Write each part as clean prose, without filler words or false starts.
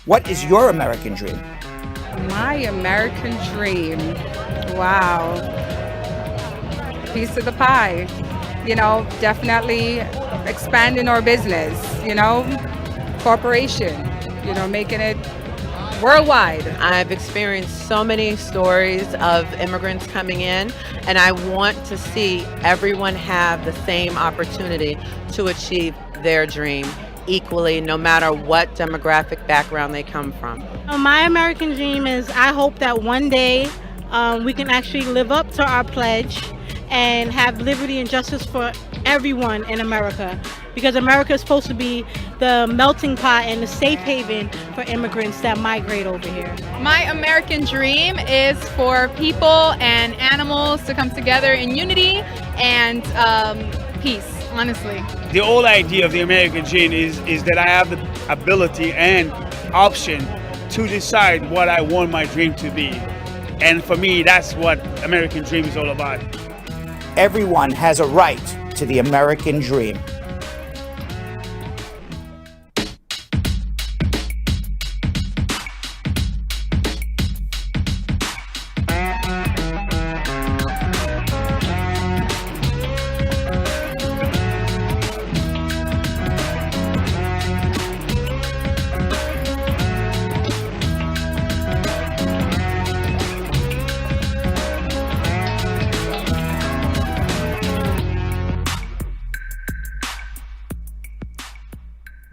What is your American dream? My American dream. Wow. Piece of the pie. Definitely expanding our business, corporation, making it worldwide. I've experienced so many stories of immigrants coming in, and I want to see everyone have the same opportunity to achieve their dream equally, no matter what demographic background they come from. My American dream is I hope that one day we can actually live up to our pledge and have liberty and justice for everyone in America, because America is supposed to be the melting pot and the safe haven for immigrants that migrate over here. My American dream is for people and animals to come together in unity and peace, honestly. The whole idea of the American dream is that I have the ability and option to decide what I want my dream to be. And for me, that's what American dream is all about. Everyone has a right to the American dream.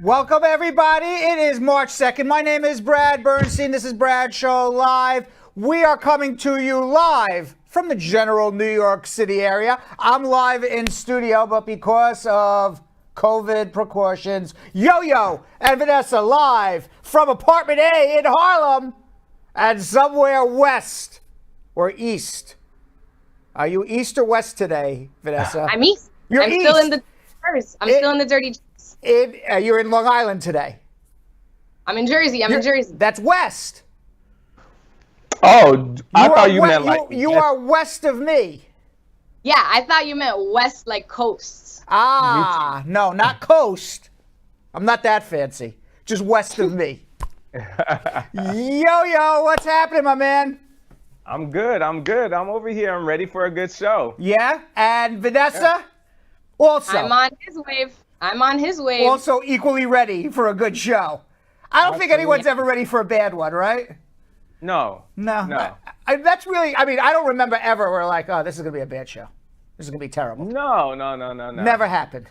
Welcome, everybody. It is March 2nd. My name is Brad Bernstein. This is Brad Show Live. We are coming to you live from the general New York City area. I'm live in studio, but because of COVID precautions, Yo-Yo and Vanessa live from Apartment A in Harlem and somewhere west or east. Are you east or west today, Vanessa? I'm east. You're I'm east. still in the still in the dirty. You're in Long Island today. I'm in Jersey. I'm in Jersey. That's west. Oh, I thought you meant like... You are west of me. Yeah, I thought you meant west, like coast. Ah, no, not coast. I'm not that fancy. Just west of me. Yo, what's happening, my man? I'm good. I'm over here. I'm ready for a good show. Yeah? And Vanessa? Also. I'm on his wave. Also equally ready for a good show. I don't think anyone's ever ready for a bad one, right? No. That's really, I don't remember ever we're like, oh, this is going to be a bad show. This is going to be terrible. No. Never happened.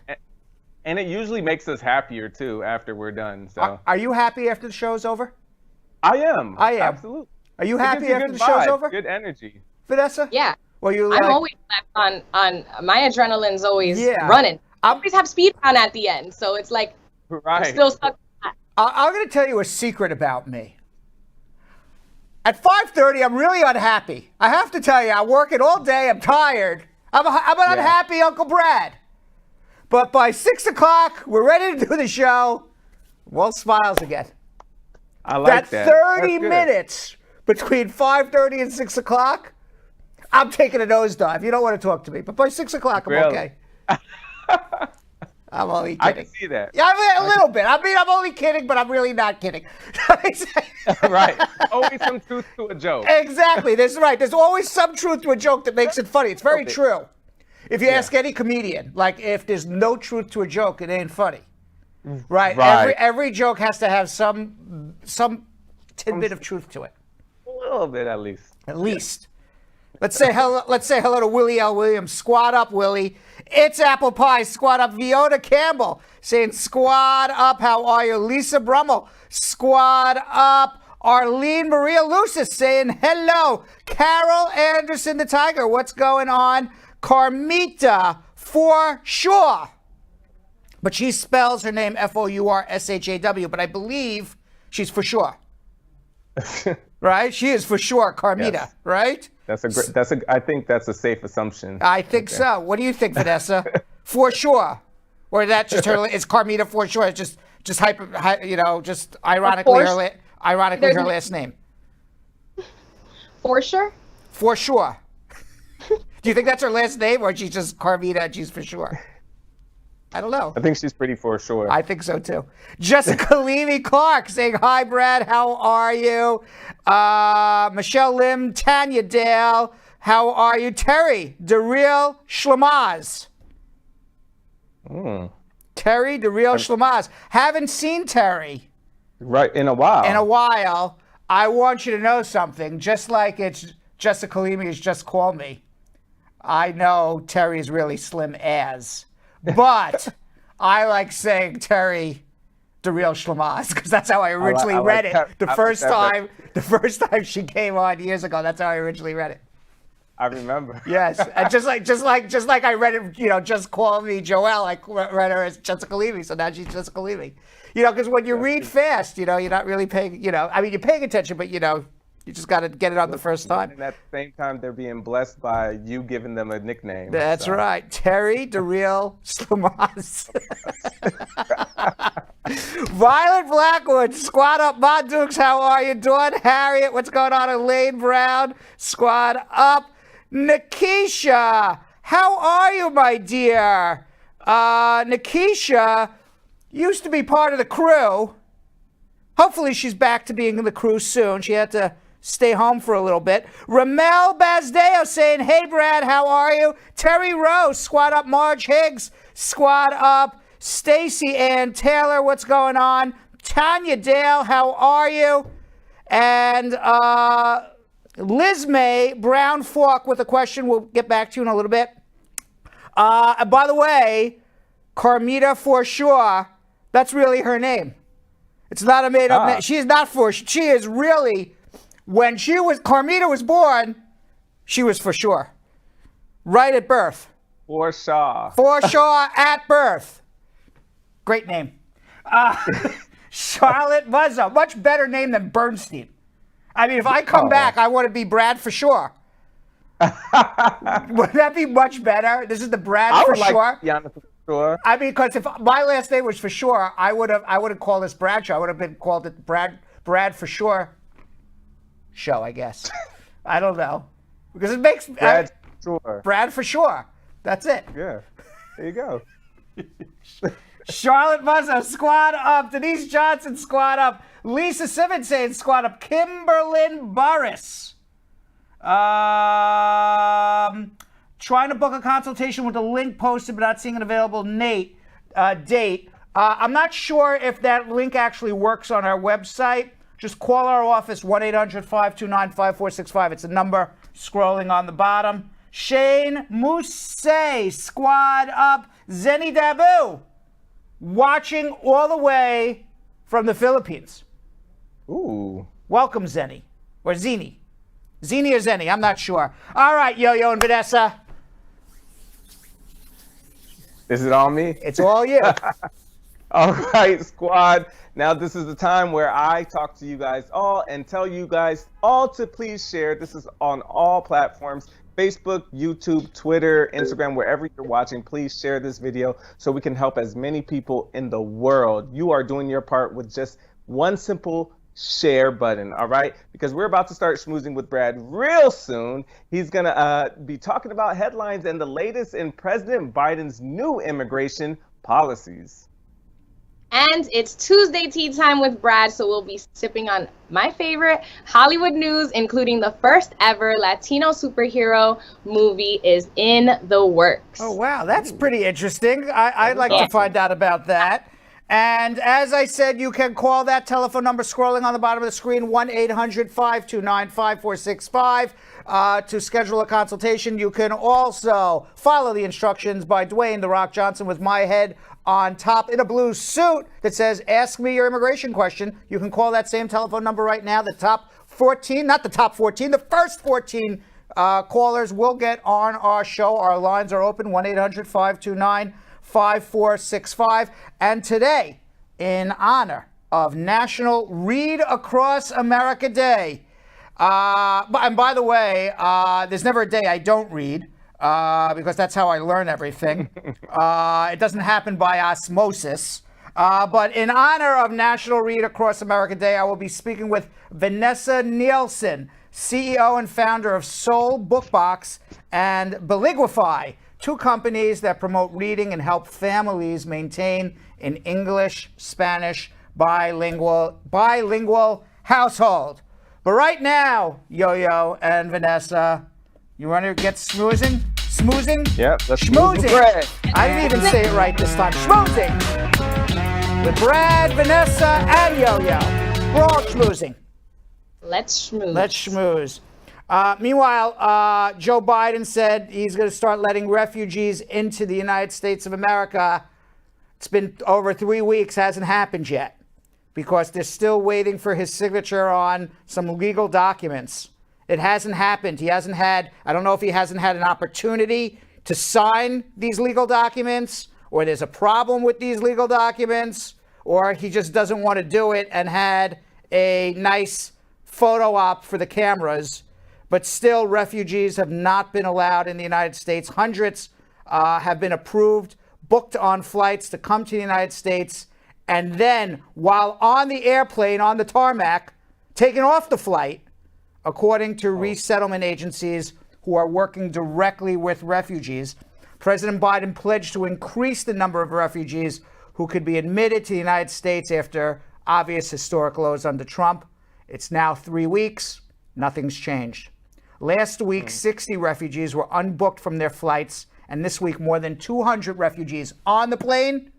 And it usually makes us happier, too, after we're done. So. Are you happy after the show's over? I am. Absolutely. Are you happy after the show's over? Good energy. Vanessa? Yeah. Well, I'm always on my adrenaline's always running. I always have speed round at the end, so it's like I'm still stuck. I'm going to tell you a secret about me. At 5:30, I'm really unhappy. I have to tell you, I'm working all day. I'm tired. I'm an unhappy Uncle Brad. But by 6 o'clock, we're ready to do the show. World smiles again. I like that. 30 minutes between 5:30 and 6 o'clock, I'm taking a nosedive. You don't want to talk to me. But by 6 o'clock, I'm okay. I'm only kidding. I can see that. Yeah, a little bit. I'm only kidding, but I'm really not kidding. Right. Always some truth to a joke. Exactly. That's right. There's always some truth to a joke that makes it funny. It's very true. If you ask any comedian, like if there's no truth to a joke, it ain't funny. Right? Every joke has to have some tidbit of truth to it. A little bit, at least. At least. Let's say hello to Willie L. Williams. Squad up, Willie. It's Apple Pie. Squad up. Fiona Campbell saying squad up. How are you? Lisa Brummel. Squad up. Arlene Maria Lucis saying hello. Carol Anderson the Tiger. What's going on? Carmita for sure. But she spells her name Fourshhaw, but I believe she's for sure. Right? She is for sure Carmita, yes. Right? I think that's a safe assumption. I think so. What do you think, Vanessa? For sure. Or that just her, is Carmita for sure? It's just ironically her last name. For sure? For sure. Do you think that's her last name, or she's just Carmita and she's for sure? I don't know. I think she's pretty for sure. I think so too. Jessica Levy Clark saying, hi, Brad. How are you? Michelle Lim, Tanya Dale. How are you? Terry, DeReal Schmooze. Terry, DeReal Schmooze. Haven't seen Terry. Right, in a while. In a while. I want you to know something. Just like it's Jessica Levy just called me. I know Terry's really slim as. But I like saying Terry DeReal Schmooze because that's how I originally read it. The first time she came on years ago, that's how I originally read it. I remember. Yes, and just like I read it, just call me Joelle. I read her as Jessica Levy, so now she's Jessica Levy. Because when you read fast, you're not really paying. I mean, you're paying attention, but you just got to get it on the first time. And at the same time, they're being blessed by you giving them a nickname. That's right. Terry DeReal Schmooze. Violet Blackwood, squad up. Ma Dukes, how are you doing? Harriet, what's going on? Elaine Brown, squad up. Nikisha, how are you, my dear? Nikisha used to be part of the crew. Hopefully she's back to being in the crew soon. She had to stay home for a little bit. Ramel Bazdeo saying, hey, Brad, how are you? Terry Rose, squad up. Marge Higgs, squad up. Stacy Ann Taylor, what's going on? Tanya Dale, how are you? And Liz May Brown Fork with a question we'll get back to you in a little bit. By the way, Carmita For Sure, that's really her name. It's not a made-up name. She is not she is really, when Carmita was born, she was For Sure. Right at birth. For sure. For sure at birth. Great name. Charlotte Muzzo, much better name than Bernstein. I mean, if I come back, I want to be Brad For Sure. Would that be much better? This is the Brad For Sure. Sure. I mean, because if my last name was For Sure, I would have called this Bradshaw. I would have been called it Brad For Sure show, I guess. I don't know, because it makes Brad Sure. Brad For Sure. That's it. Yeah. There you go. Charlotte Muzzo, squad up. Denise Johnson, squad up. Lisa Simmons saying squad up. Kimberlyn Burris. Trying to book a consultation with the link posted, but not seeing an available date. I'm not sure if that link actually works on our website. Just call our office, 1-800-529-5465. It's a number scrolling on the bottom. Shane Mousse, squad up. Zenny Dabu, watching all the way from the Philippines. Ooh. Welcome, Zenny. Or Zini. Zini or Zenny, I'm not sure. All right, Yo-Yo and Vanessa. Is it all me? It's all you. All right, squad. Now this is the time where I talk to you guys all and tell you guys all to please share. This is on all platforms. Facebook, YouTube, Twitter, Instagram, wherever you're watching, please share this video so we can help as many people in the world. You are doing your part with just one simple share button, all right? Because we're about to start schmoozing with Brad real soon. He's gonna be talking about headlines and the latest in President Biden's new immigration policies. And it's Tuesday Tea Time with Brad, so we'll be sipping on my favorite Hollywood news, including the first ever Latino superhero movie is in the works. Oh, wow, that's pretty interesting. I'd like to find out about that. And as I said, you can call that telephone number scrolling on the bottom of the screen, 1-800-529-5465, to schedule a consultation. You can also follow the instructions by Dwayne "The Rock" Johnson with my head on top in a blue suit that says, ask me your immigration question. You can call that same telephone number right now. The top 14, not the top 14, the first 14 callers will get on our show. Our lines are open, 1-800-529-5465. And today, in honor of National Read Across America Day, and by the way, there's never a day I don't read. Because that's how I learn everything. It doesn't happen by osmosis. But in honor of National Read Across America Day, I will be speaking with Vanessa Nielsen, CEO and founder of Soul Bookbox and BILIGUIFY, two companies that promote reading and help families maintain an English, Spanish, bilingual household. But right now, Yo-Yo and Vanessa, you want to get schmoozing? Schmoozing? Yep, let's schmooze with Schmoozing. Brad. I didn't even say it right this time. Schmoozing. With Brad, Vanessa, and Yo-Yo. We're all schmoozing. Let's schmooze. Let's schmooze. Meanwhile, Joe Biden said he's going to start letting refugees into the United States of America. It's been over 3 weeks, hasn't happened yet, because they're still waiting for his signature on some legal documents. It hasn't happened. He hasn't had, I don't know if he hasn't had an opportunity to sign these legal documents, or there's a problem with these legal documents, or he just doesn't want to do it and had a nice photo op for the cameras. But still, refugees have not been allowed in the United States. Hundreds have been approved, booked on flights to come to the United States, and then while on the airplane, on the tarmac, taken off the flight, according to resettlement agencies who are working directly with refugees. President Biden pledged to increase the number of refugees who could be admitted to the United States after obvious historic lows under Trump. It's now 3 weeks. Nothing's changed. Last week, 60 refugees were unbooked from their flights, and this week, more than 200 refugees on the plane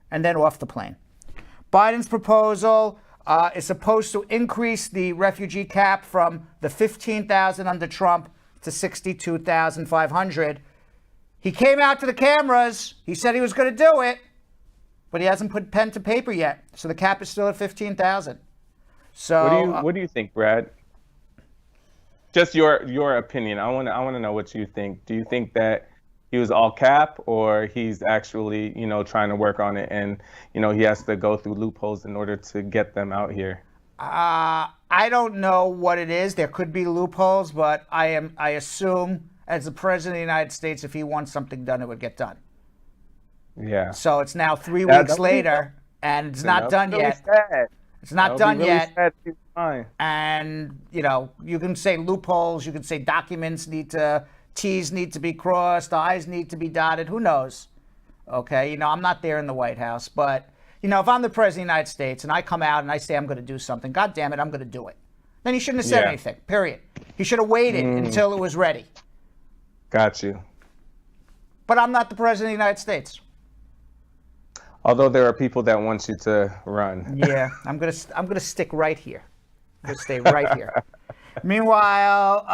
and then off the plane. Biden's proposal is supposed to increase the refugee cap from the 15,000 under Trump to 62,500. He came out to the cameras. He said he was going to do it, but he hasn't put pen to paper yet. So the cap is still at 15,000. So What do you think, Brad? Just your opinion. I want to know what you think. Do you think that he was all cap, or he's actually, trying to work on it, and he has to go through loopholes in order to get them out here? I don't know what it is. There could be loopholes, but I assume as the president of the United States, if he wants something done, it would get done. Yeah. So it's now 3 weeks later, and it's not done yet. It's not done yet. And, you can say loopholes, you can say documents T's need to be crossed, I's need to be dotted, who knows? Okay, I'm not there in the White House, but, if I'm the president of the United States and I come out and I say I'm going to do something, God damn it, I'm going to do it. Then he shouldn't have said anything, period. He should have waited until it was ready. Got you. But I'm not the president of the United States. Although there are people that want you to run. Yeah, I'm gonna stick right here. I'm gonna stay right here. Meanwhile,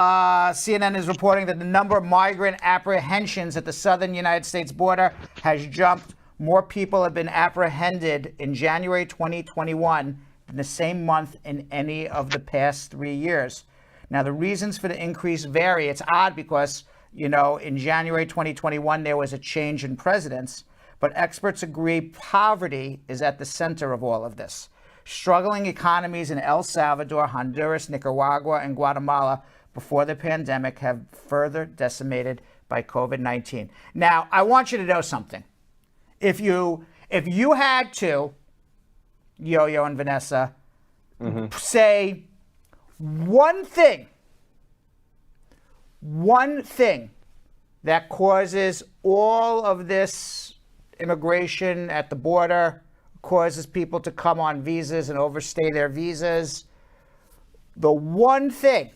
CNN is reporting that the number of migrant apprehensions at the southern United States border has jumped. More people have been apprehended in January 2021 than the same month in any of the past 3 years. Now, the reasons for the increase vary. It's odd because, in January 2021, there was a change in presidents. But experts agree poverty is at the center of all of this. Struggling economies in El Salvador, Honduras, Nicaragua, and Guatemala before the pandemic have further decimated by COVID-19. Now, I want you to know something. If you had to, Yo-Yo and Vanessa, say one thing that causes all of this immigration at the border, causes people to come on visas and overstay their visas. The one thing,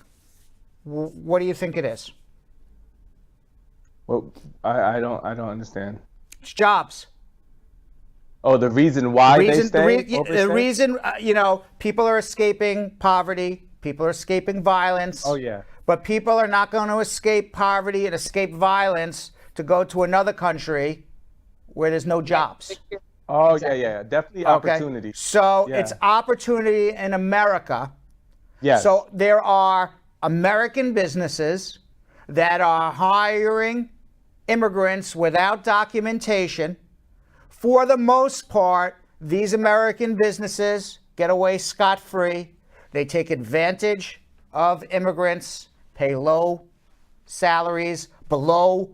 what do you think it is? Well, I don't understand. It's jobs. Oh, the reason why they stay? The reason, people are escaping poverty, people are escaping violence. Oh, yeah. But people are not going to escape poverty and escape violence to go to another country where there's no jobs. Oh, yeah. Definitely opportunity. Okay. So it's opportunity in America. Yes. So there are American businesses that are hiring immigrants without documentation. For the most part, these American businesses get away scot-free. They take advantage of immigrants, pay low salaries, below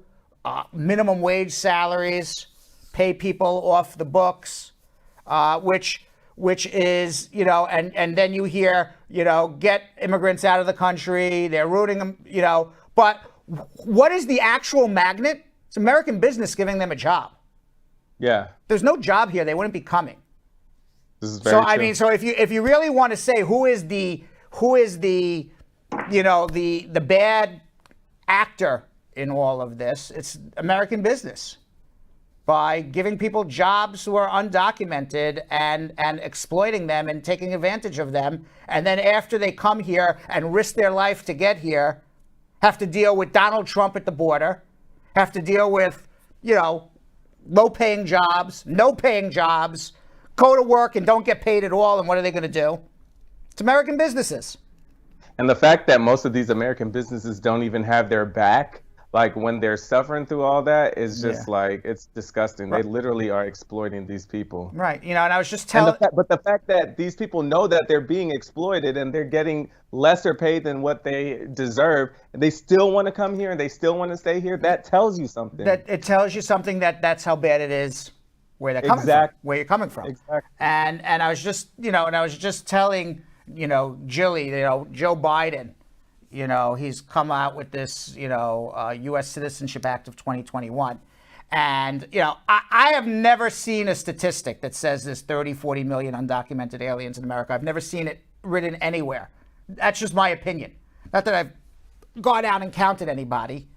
minimum wage salaries, pay people off the books, which is, and then you hear, get immigrants out of the country, they're rooting them, but what is the actual magnet? It's American business giving them a job. Yeah. There's no job here, they wouldn't be coming. This is very true. I mean, so if you really want to say who is the the bad actor in all of this, it's American business, by giving people jobs who are undocumented and exploiting them and taking advantage of them. And then after they come here and risk their life to get here, have to deal with Donald Trump at the border, have to deal with, low-paying jobs, no-paying jobs, go to work and don't get paid at all. And what are they going to do? It's American businesses. And the fact that most of these American businesses don't even have their back, like when they're suffering through all that, is just like, it's disgusting. Right. They literally are exploiting these people. Right. And I was just telling. But the fact that these people know that they're being exploited and they're getting lesser paid than what they deserve, and they still want to come here and they still want to stay here, that tells you something. That it tells you something that's how bad it is where they're coming from, where you're coming from. Exactly. And I was just, telling, Jilly, Joe Biden, he's come out with this, U.S. Citizenship Act of 2021. And, I have never seen a statistic that says there's 30, 40 million undocumented aliens in America. I've never seen it written anywhere. That's just my opinion. Not that I've gone out and counted anybody.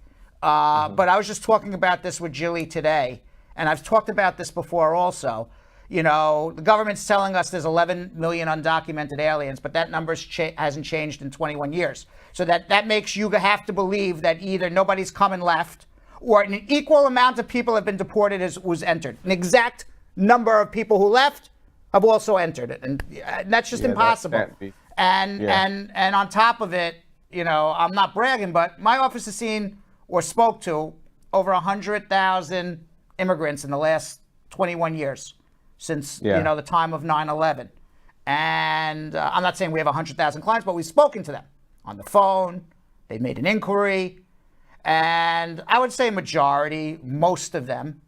But I was just talking about this with Jilly today. And I've talked about this before also. The government's telling us there's 11 million undocumented aliens, but that number hasn't changed in 21 years. So that makes you have to believe that either nobody's come and left, or an equal amount of people have been deported as was entered. An exact number of people who left have also entered it, and that's just impossible. And on top of it, I'm not bragging, but my office has seen or spoke to over 100,000 immigrants in the last 21 years. Since the time of 9/11, and I'm not saying we have 100,000 clients, but we've spoken to them on the phone. They made an inquiry, and I would say most of them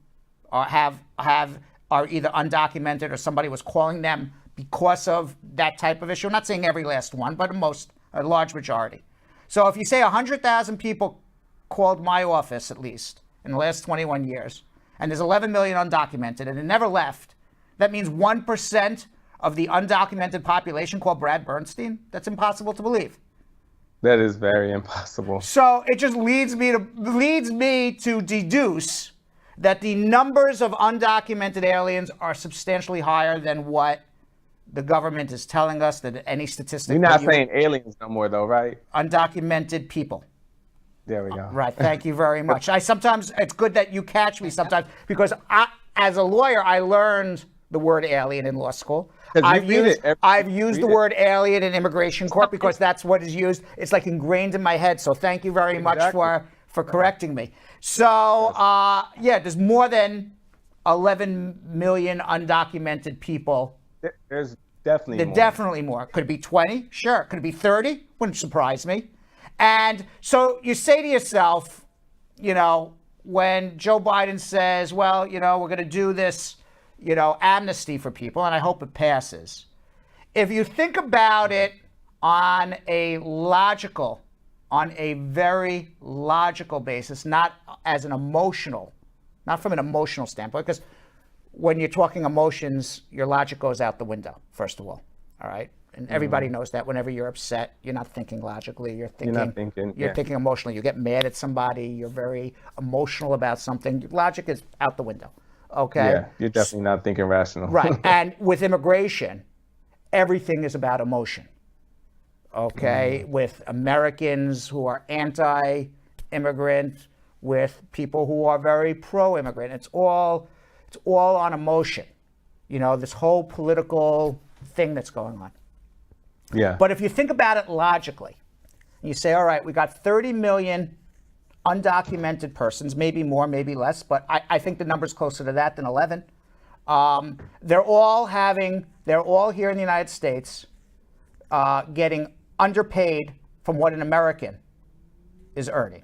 are either undocumented or somebody was calling them because of that type of issue. I'm not saying every last one, but a large majority. So if you say 100,000 people called my office at least in the last 21 years, and there's 11 million undocumented, and it never left. That means 1% of the undocumented population called Brad Bernstein. That's impossible to believe. That is very impossible. So it just leads me to deduce that the numbers of undocumented aliens are substantially higher than what the government is telling us, that any statistic. You're not saying aliens no more though, right? Undocumented people. There we go. Right. Thank you very much. Sometimes it's good that you catch me sometimes, because as a lawyer, I learned the word alien in law school. I've used the word alien in immigration court because that's what is used. It's like ingrained in my head. So thank you very much for correcting me. So there's more than 11 million undocumented people. There's definitely more. Definitely more. Could it be 20? Sure. Could it be 30? Wouldn't surprise me. And so you say to yourself, when Joe Biden says, well, we're going to do this, amnesty for people, and I hope it passes. If you think about it on a very logical basis, not from an emotional standpoint, because when you're talking emotions, your logic goes out the window, first of all right? And everybody knows that whenever you're upset, you're not thinking logically, you're thinking emotionally. You get mad at somebody, you're very emotional about something. Logic is out the window, okay? Yeah, you're definitely not thinking rational. Right, and with immigration, everything is about emotion, okay? With Americans who are anti-immigrant, with people who are very pro-immigrant. It's all on emotion, this whole political thing that's going on. Yeah. But if you think about it logically, you say, all right, we got 30 million undocumented persons, maybe more, maybe less, but I think the number's closer to that than 11. They're all here in the United States getting underpaid from what an American is earning.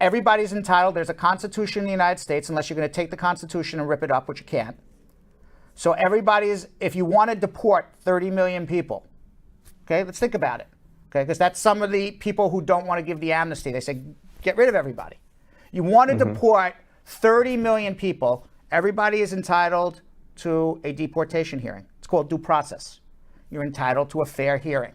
Everybody's entitled, there's a Constitution in the United States, unless you're going to take the Constitution and rip it up, which you can't. So if you want to deport 30 million people, okay, let's think about it, okay, because that's some of the people who don't want to give the amnesty. They say, get rid of everybody. You want to deport 30 million people. Everybody is entitled to a deportation hearing. It's called due process. You're entitled to a fair hearing.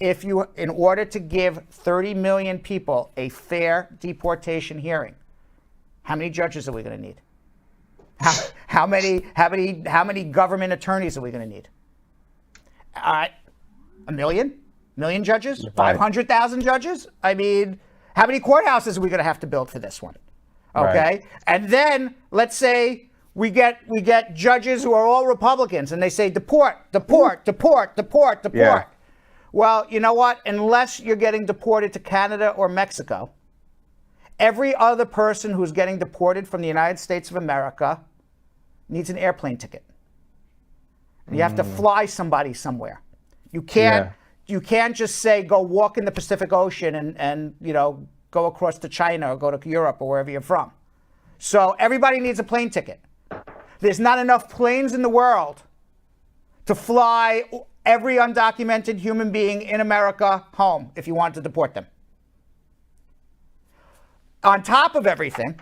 In order to give 30 million people a fair deportation hearing, how many judges are we going to need? How many government attorneys are we going to need? A million? Million judges? 500,000 judges? I mean, how many courthouses are we going to have to build for this one? Okay. Right. And then let's say we get judges who are all Republicans and they say deport. Yeah. Well, you know what? Unless you're getting deported to Canada or Mexico, every other person who's getting deported from the United States of America needs an airplane ticket. You have to fly somebody somewhere. You can't just say go walk in the Pacific Ocean and go across to China or go to Europe or wherever you're from. So everybody needs a plane ticket. There's not enough planes in the world to fly every undocumented human being in America home if you want to deport them. On top of everything,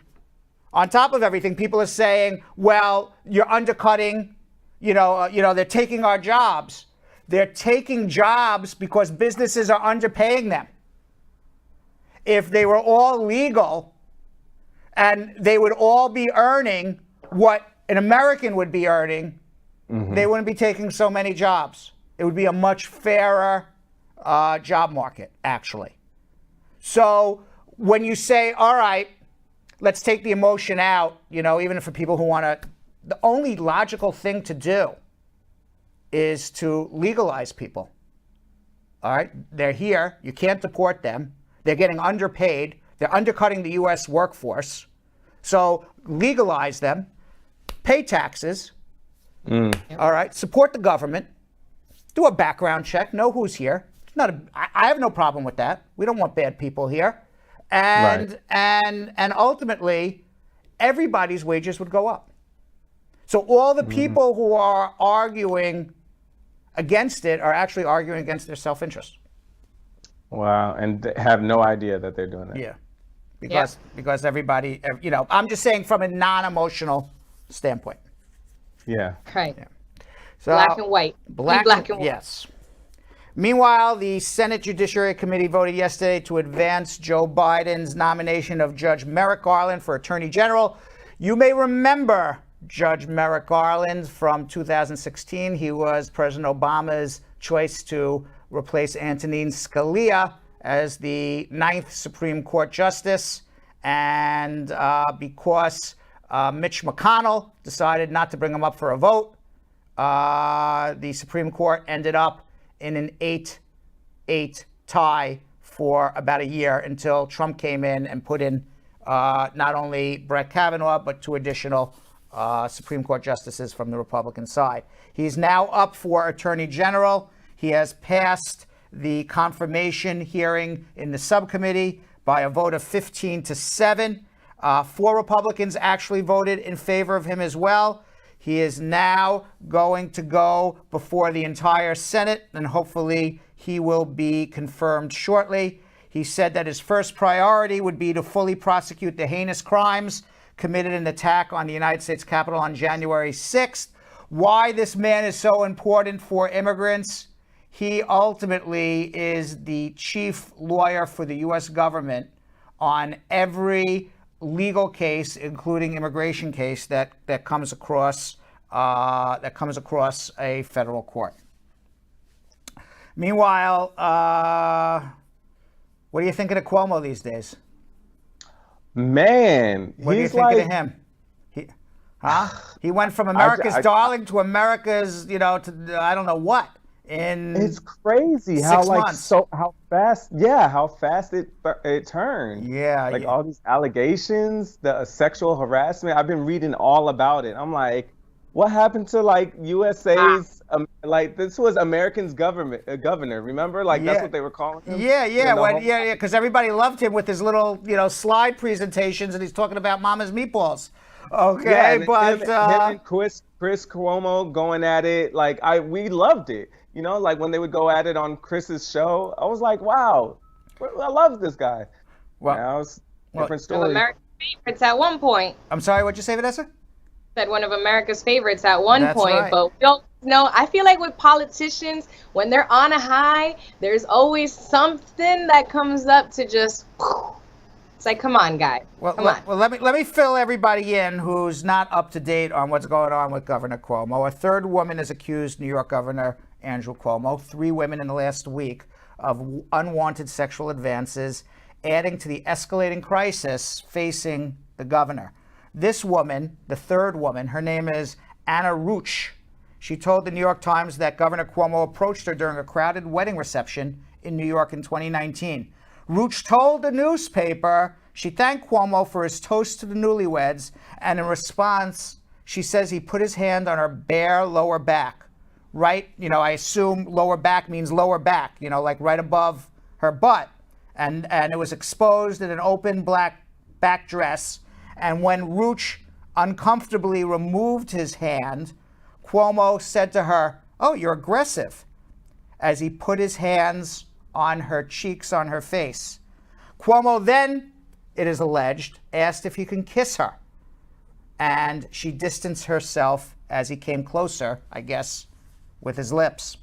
people are saying, well, you're undercutting, they're taking our jobs. They're taking jobs because businesses are underpaying them. If they were all legal and they would all be earning what an American would be earning, they wouldn't be taking so many jobs. It would be a much fairer job market, actually. So when you say, all right, let's take the emotion out, even for people who want to, the only logical thing to do is to legalize people. All right? They're here. You can't deport them. They're getting underpaid. They're undercutting the U.S. workforce. So legalize them. Pay taxes. All right? Support the government. Do a background check. Know who's here. I have no problem with that. We don't want bad people here. And ultimately, everybody's wages would go up. So all the people who are arguing against it are actually arguing against their self-interest. Wow, and have no idea that they're doing it. Yeah, because everybody, I'm just saying from a non-emotional standpoint. Yeah. Right. Yeah. So, black and white. Black and white. Yes. Meanwhile, the Senate Judiciary Committee voted yesterday to advance Joe Biden's nomination of Judge Merrick Garland for Attorney General. You may remember Judge Merrick Garland from 2016. He was President Obama's choice to replace Antonin Scalia as the 9th Supreme Court Justice. And because Mitch McConnell decided not to bring him up for a vote, the Supreme Court ended up in an 8-8 tie for about a year until Trump came in and put in not only Brett Kavanaugh, but 2 additional Supreme Court justices from the Republican side. He's now up for Attorney General. He has passed the confirmation hearing in the subcommittee by a vote of 15-7. 4 Republicans actually voted in favor of him as well. He is now going to go before the entire Senate, and hopefully he will be confirmed shortly. He said that his first priority would be to fully prosecute the heinous crimes committed in the attack on the United States Capitol on January 6th. Why this man is so important for immigrants? He ultimately is the chief lawyer for the U.S. government on every legal case, including immigration case that comes across a federal court. Meanwhile, what do you think of Cuomo these days? Man, what do you think of him? He went from America's darling to America's, to I don't know what. It's crazy 6 how months. how fast it turned. Yeah, all these allegations, the sexual harassment. I've been reading all about it. I'm like, what happened to USA's this was American's governor, remember? That's what they were calling him. Yeah, because everybody loved him with his little slide presentations, and he's talking about Mama's meatballs. Okay, but him and Chris Cuomo going at it, we loved it. When they would go at it on Chris's show, I was like, wow, I love this guy. Well, different One of story. America's favorites at one point. I'm sorry, what'd you say, Vanessa? Said one of America's favorites at one That's point, right. but we don't know. I feel like with politicians, when they're on a high, there's always something that comes up to just. It's like, come on, guys. Come on. Well, let me fill everybody in who's not up to date on what's going on with Governor Cuomo. A third woman has accused New York Governor Andrew Cuomo, 3 women in the last week, of unwanted sexual advances, adding to the escalating crisis facing the governor. This woman, the third woman, her name is Anna Ruch. She told the New York Times that Governor Cuomo approached her during a crowded wedding reception in New York in 2019. Ruch told the newspaper she thanked Cuomo for his toast to the newlyweds, and in response, she says he put his hand on her bare lower back. Right, I assume lower back means lower back, like right above her butt. And it was exposed in an open black back dress. And when Ruch uncomfortably removed his hand, Cuomo said to her, "Oh, you're aggressive," as he put his hands on her cheeks, on her face. Cuomo then, it is alleged, asked if he can kiss her. And she distanced herself as he came closer, I guess, with his lips.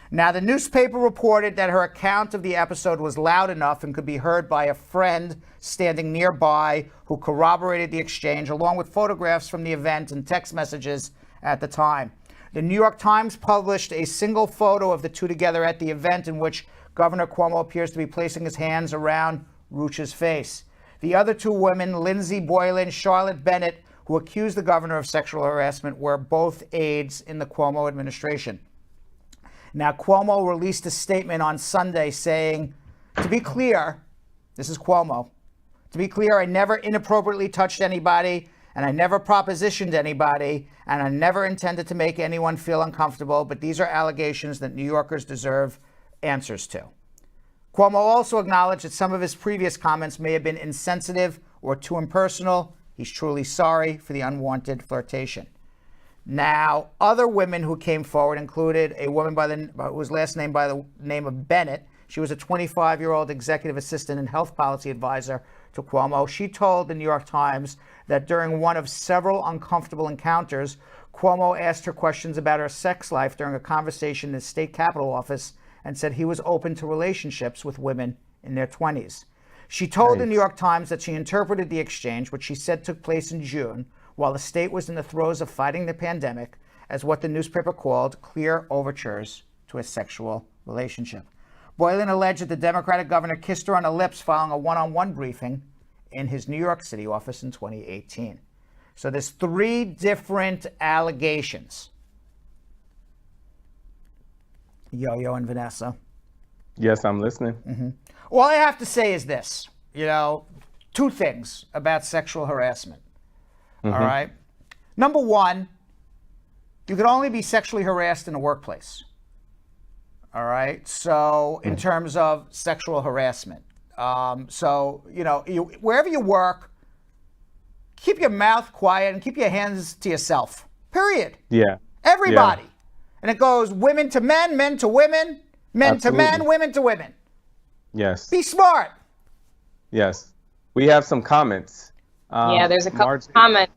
Now, the newspaper reported that her account of the episode was loud enough and could be heard by a friend standing nearby who corroborated the exchange, along with photographs from the event and text messages at the time. The New York Times published a single photo of the two together at the event in which Governor Cuomo appears to be placing his hands around Ruch's face. The other 2 women, Lindsay Boylan, Charlotte Bennett, who accused the governor of sexual harassment, were both aides in the Cuomo administration. Now, Cuomo released a statement on Sunday saying, to be clear, this is Cuomo, to be clear, I never inappropriately touched anybody, and I never propositioned anybody, and I never intended to make anyone feel uncomfortable, but these are allegations that New Yorkers deserve answers to. Cuomo also acknowledged that some of his previous comments may have been insensitive or too impersonal. He's truly sorry for the unwanted flirtation. Now, other women who came forward included a woman who was last named by the name of Bennett. She was a 25-year-old executive assistant and health policy advisor to Cuomo. She told the New York Times that during one of several uncomfortable encounters, Cuomo asked her questions about her sex life during a conversation in the state capitol office and said he was open to relationships with women in their 20s. She told the New York Times that she interpreted the exchange, which she said took place in June, while the state was in the throes of fighting the pandemic, as what the newspaper called clear overtures to a sexual relationship. Boylan alleged that the Democratic governor kissed her on the lips following a one-on-one briefing in his New York City office in 2018. So there's 3 different allegations. Yo-Yo and Vanessa. Yes, I'm listening. Mm-hmm. All I have to say is this, 2 things about sexual harassment. Mm-hmm. All right. Number 1, you can only be sexually harassed in the workplace. All right. So in terms of sexual harassment, wherever you work, keep your mouth quiet and keep your hands to yourself. Period. Yeah. Everybody. Yeah. And it goes women to men, men to women, men Absolutely. To men, women to women. Yes. Be smart. Yes. We have some comments. There's a couple comments.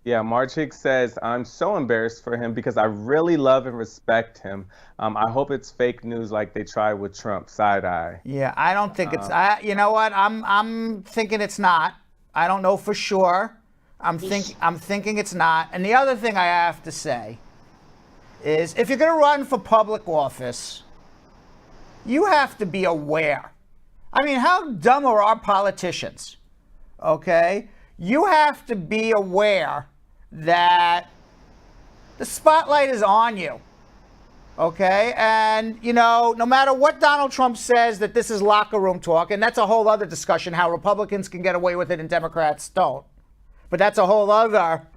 Yeah, Marge Hicks says, I'm so embarrassed for him because I really love and respect him. I hope it's fake news like they tried with Trump, side eye. Yeah, I don't think it's, you know what? I'm thinking it's not. I don't know for sure. I'm thinking it's not. And the other thing I have to say is if you're going to run for public office, you have to be aware. I mean, how dumb are our politicians? Okay? You have to be aware that the spotlight is on you. Okay? And, no matter what Donald Trump says that this is locker room talk, and that's a whole other discussion, how Republicans can get away with it and Democrats don't. But that's a whole other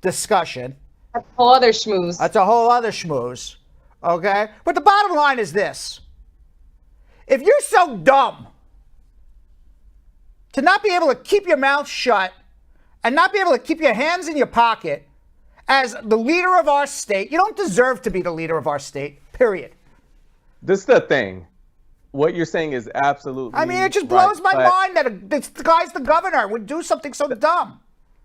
discussion. That's a whole other schmooze. That's a whole other schmooze. Okay? But the bottom line is this. If you're so dumb to not be able to keep your mouth shut and not be able to keep your hands in your pocket as the leader of our state, you don't deserve to be the leader of our state, period. This is the thing. what you're saying is absolutely I mean, it just right, blows my but- mind that this guy's the governor would do something so dumb.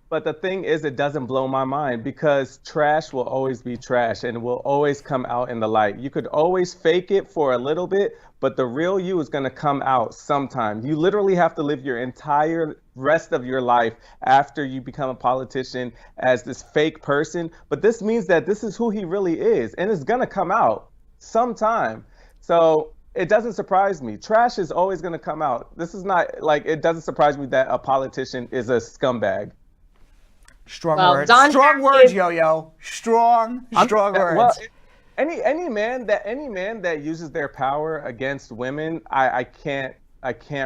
But the thing is, it doesn't blow my mind because trash will always be trash and will always come out in the light. You could always fake it for a little bit, but the real you is going to come out sometime. You literally have to live your entire rest of your life after you become a politician as this fake person. But this means that this is who he really is, and it's going to come out sometime. So it doesn't surprise me. Trash is always going to come out. This is not like, it doesn't surprise me that a politician is a scumbag. Strong Well, words. Don Strong Jaffe words, is- Yo-Yo. Strong words. Well, any man that uses their power against women, I can't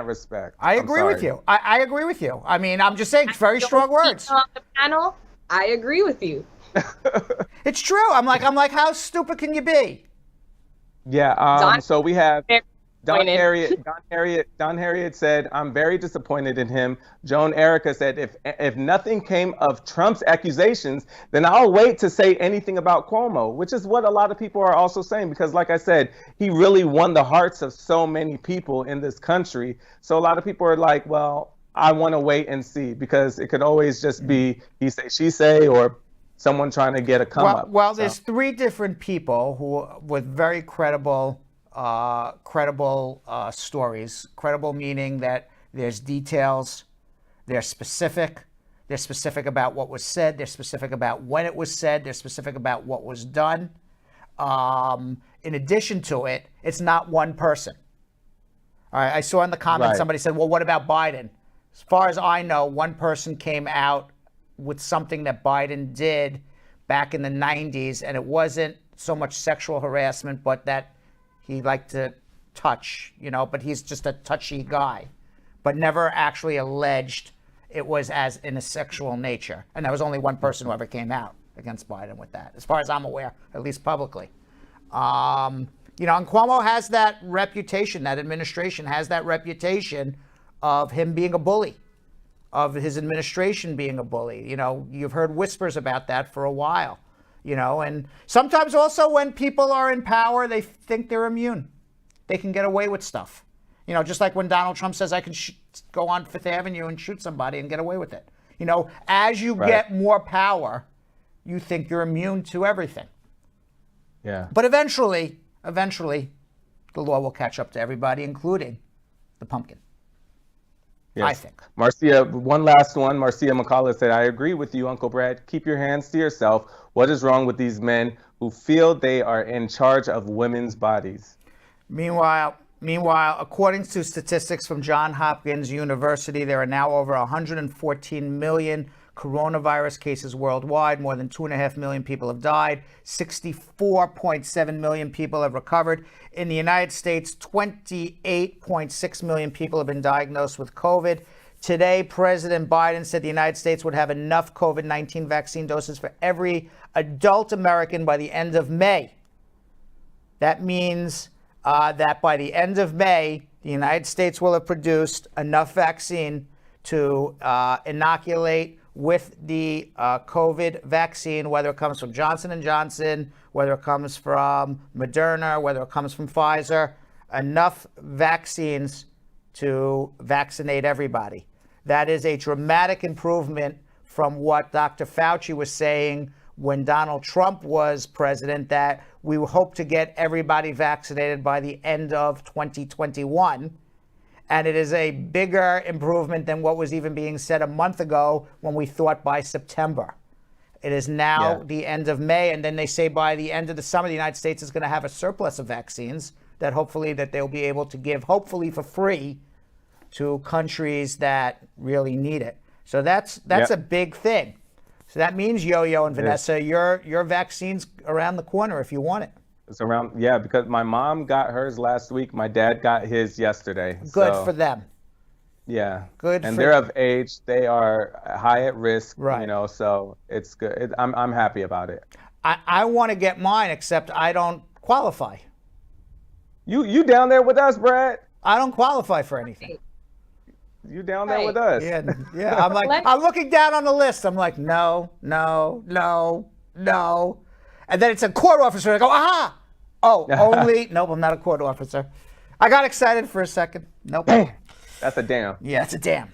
respect. I I'm agree with sorry. you. I agree with you. I mean, I'm just saying, it's very strong words. On the panel, I agree with you. It's true. I'm like, how stupid can you be? Yeah. Don- So we have Don Disappointed. Harriet said, "I'm very disappointed in him." Joan Erica said, "If nothing came of Trump's accusations, then I'll wait to say anything about Cuomo," which is what a lot of people are also saying, because like I said, he really won the hearts of so many people in this country. So a lot of people are like, well, I want to wait and see, because it could always just be he say, she say, or someone trying to get a come up. Well, So- there's three different people who with very credible stories. Credible meaning that there's details, they're specific about what was said, they're specific about when it was said, they're specific about what was done. In addition to it, it's not one person. All right, I saw in the comments Right. somebody said, well, what about Biden? As far as I know, one person came out with something that Biden did back in the 90s, and it wasn't so much sexual harassment, but that he liked to touch, but he's just a touchy guy, but never actually alleged it was as in a sexual nature. And there was only one person who ever came out against Biden with that, as far as I'm aware, at least publicly. And Cuomo has that reputation, that administration has that reputation of him being a bully, of his administration being a bully. You've heard whispers about that for a while, and sometimes also when people are in power, they think they're immune. They can get away with stuff. Just like when Donald Trump says, I can go on Fifth Avenue and shoot somebody and get away with it. As you get more power, you think you're immune to everything. Yeah. But eventually, the law will catch up to everybody, including the pumpkin. Yes. I think. Marcia, one last one. Marcia McCullough said, I agree with you, Uncle Brad. Keep your hands to yourself. What is wrong with these men who feel they are in charge of women's bodies? Meanwhile, according to statistics from Johns Hopkins University, there are now over 114 million coronavirus cases worldwide. More than 2.5 million people have died. 64.7 million people have recovered. In the United States, 28.6 million people have been diagnosed with COVID. Today, President Biden said the United States would have enough COVID-19 vaccine doses for every adult American by the end of May. That means that by the end of May, the United States will have produced enough vaccine to inoculate with the COVID vaccine, whether it comes from Johnson & Johnson, whether it comes from Moderna, whether it comes from Pfizer, enough vaccines to vaccinate everybody. That is a dramatic improvement from what Dr. Fauci was saying when Donald Trump was president, that we hope to get everybody vaccinated by the end of 2021. And it is a bigger improvement than what was even being said a month ago when we thought by September. It is now the end of May, and then they say by the end of the summer, the United States is going to have a surplus of vaccines that hopefully that they'll be able to give, hopefully for free, to countries that really need it. So that's a big thing. So that means, Yo-Yo and Vanessa, your vaccine's around the corner if you want it. It's around, because my mom got hers last week. My dad got his yesterday. Good so, for them. Yeah. Good and for they're them. of age. They are high at risk, Right. So it's good. I'm happy about it. I want to get mine, except I don't qualify. You down there with us, Brad? I don't qualify for anything. You down there with us? Yeah. I'm like, I'm looking down on the list. I'm like, no. And then it's a court officer. I go, aha! Oh, only, nope, I'm not a court officer. I got excited for a second. Nope. That's a damn. Yeah, it's a damn.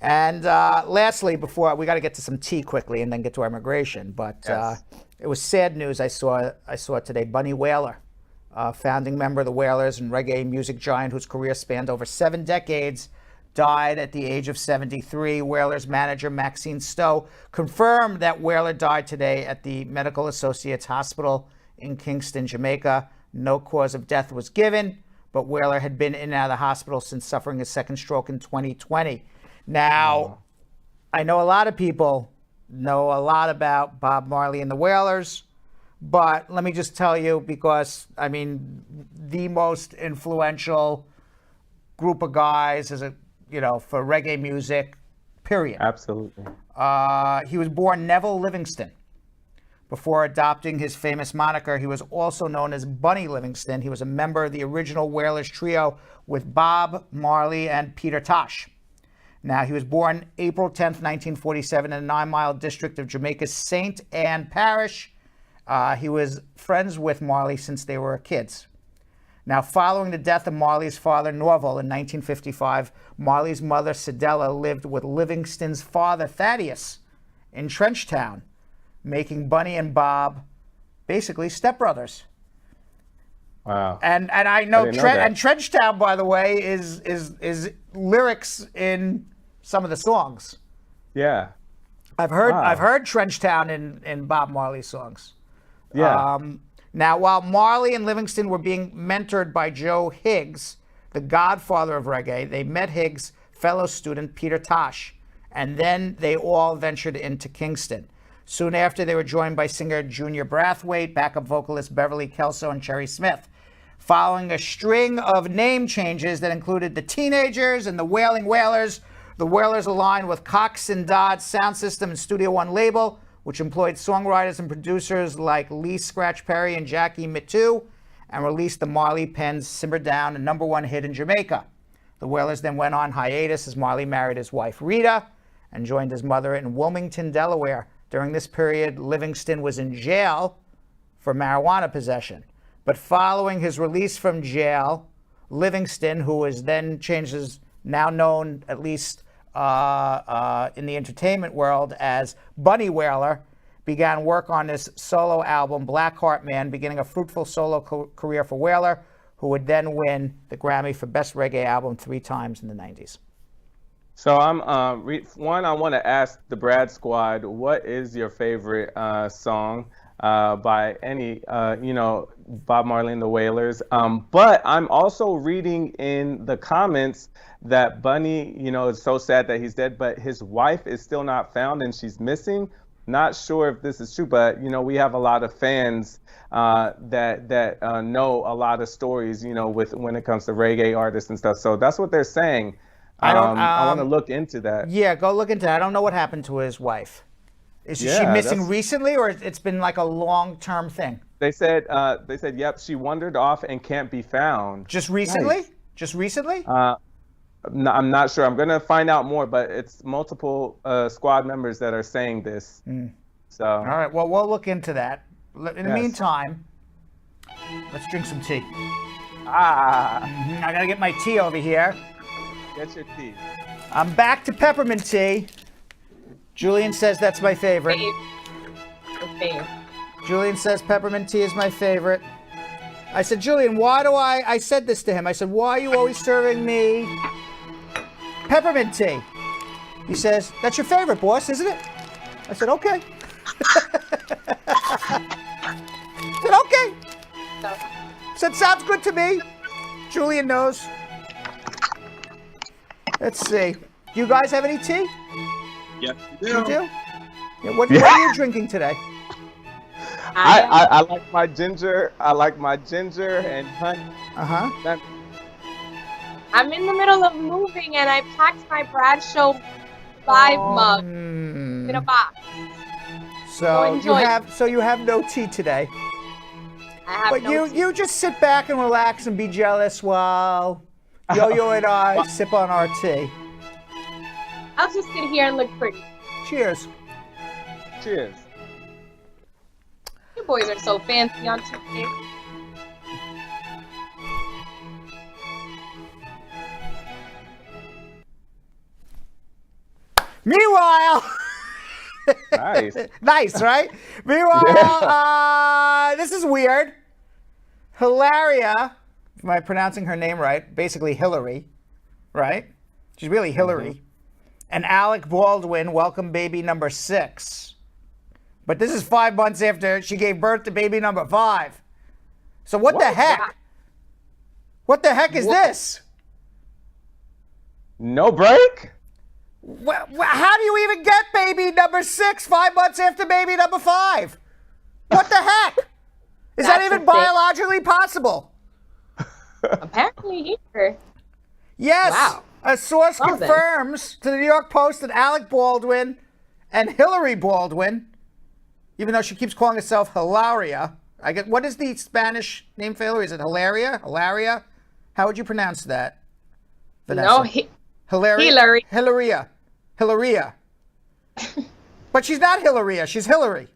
And lastly, before we got to get to some tea quickly and then get to our immigration, but Yes. it was sad news I saw today. Bunny Wailer, founding member of the Wailers and reggae music giant whose career spanned over 7 decades, died at the age of 73. Wailer's manager, Maxine Stowe, confirmed that Wailer died today at the Medical Associates Hospital in Kingston, Jamaica. No cause of death was given, but Wailer had been in and out of the hospital since suffering his second stroke in 2020. Now, I know a lot of people know a lot about Bob Marley and the Wailers, but let me just tell you, because, I mean, the most influential group of guys is for reggae music, period. Absolutely. He was born Neville Livingston. Before adopting his famous moniker, he was also known as Bunny Livingston. He was a member of the original Wailers trio with Bob Marley and Peter Tosh. Now, he was born April 10th, 1947 in the 9 Mile district of Jamaica's St. Anne Parish. He was friends with Marley since they were kids. Now, following the death of Marley's father, Norval, in 1955, Marley's mother, Cedella, lived with Livingston's father, Thaddeus, in Trenchtown, making Bunny and Bob basically stepbrothers. Wow. And I know, didn't know that. and Trenchtown, by the way, is lyrics in some of the songs. Yeah. I've heard Wow. Trenchtown in Bob Marley's songs. Yeah. Now, while Marley and Livingston were being mentored by Joe Higgs, the godfather of reggae, they met Higgs' fellow student Peter Tosh, and then they all ventured into Kingston. Soon after, they were joined by singer Junior Brathwaite, backup vocalist Beverly Kelso, and Cherry Smith. Following a string of name changes that included the Teenagers and the Wailing Wailers, the Wailers aligned with Cox and Dodd Sound System and Studio One label, which employed songwriters and producers like Lee Scratch Perry and Jackie Mittoo, and released the Marley Penn's Simmer Down, a #1 hit in Jamaica. The Wailers then went on hiatus as Marley married his wife Rita and joined his mother in Wilmington, Delaware. During this period, Livingston was in jail for marijuana possession. But following his release from jail, Livingston, who was then changed his, now known at least in the entertainment world as Bunny Wailer, began work on his solo album, Black Heart Man, beginning a fruitful solo career for Wailer, who would then win the Grammy for Best Reggae Album 3 times in the 90s. So I want to ask the Brad Squad, what is your favorite song by any, Bob Marley and the Wailers? But I'm also reading in the comments that Bunny, it's so sad that he's dead, but his wife is still not found and she's missing. Not sure if this is true, but we have a lot of fans that know a lot of stories, when it comes to reggae artists and stuff. So that's what they're saying. I want to look into that. Yeah, go look into that. I don't know what happened to his wife. Is she missing recently, or it's been like a long-term thing? They said, yep, she wandered off and can't be found. Just recently? Nice. Just recently? No, I'm not sure. I'm going to find out more, but it's multiple squad members that are saying this. So. All right, well, we'll look into that. In the meantime, let's drink some tea. I got to get my tea over here. Get your tea. I'm back to peppermint tea. Julian says that's my favorite. Julian says peppermint tea is my favorite. I said, Julian, I said this to him. I said, why are you always serving me peppermint tea? He says, that's your favorite, boss, isn't it? I said, okay. I said, okay. Said, sounds good to me. Julian knows. Let's see. Do you guys have any tea? Yes, You do? Yeah, what are you drinking today? I like my ginger. I like my ginger and honey. I'm in the middle of moving and I packed my Brad Show live mug in a box. So you have no tea today. I have But no you just sit back and relax and be jealous while Yo-Yo and I sip on our tea. I'll just sit here and look pretty. Cheers. Cheers. You boys are so fancy on Tuesday. Meanwhile, Nice. nice, right? Meanwhile, this is weird. Hilaria, am I pronouncing her name right? Basically Hillary, right? She's really Hillary. And Alec Baldwin welcomed baby number 6. But this is 5 months after she gave birth to baby number 5. So what the heck? What the heck is this? No break? How do you even get baby number 6 5 months after baby number 5? What the heck? Is that even biologically possible? Apparently here. Yes. Wow. A source Well, then. confirms to the New York Post that Alec Baldwin and Hillary Baldwin, even though she keeps calling herself Hilaria, I get, what is the Spanish name for Hillary? Is it Hilaria? Hilaria? How would you pronounce that, Vanessa? No, Hilaria. Hillary. Hilaria. But she's not Hilaria. She's Hillary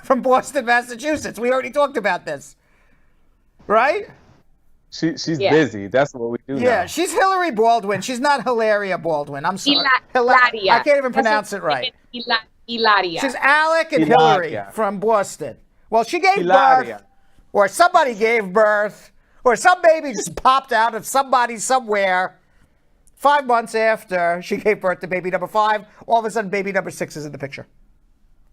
from Boston, Massachusetts. We already talked about this, right? She's busy. That's what we do. Yeah, now. she's Hillary Baldwin. She's not Hilaria Baldwin. I'm sorry. Hilaria. I can't even pronounce it right. Hilaria. She's Alec and Hilaria. Hillary from Boston. Well, she gave Hilaria. birth, or somebody gave birth, or some baby just popped out of somebody somewhere 5 months after she gave birth to baby number 5. All of a sudden, baby number 6 is in the picture.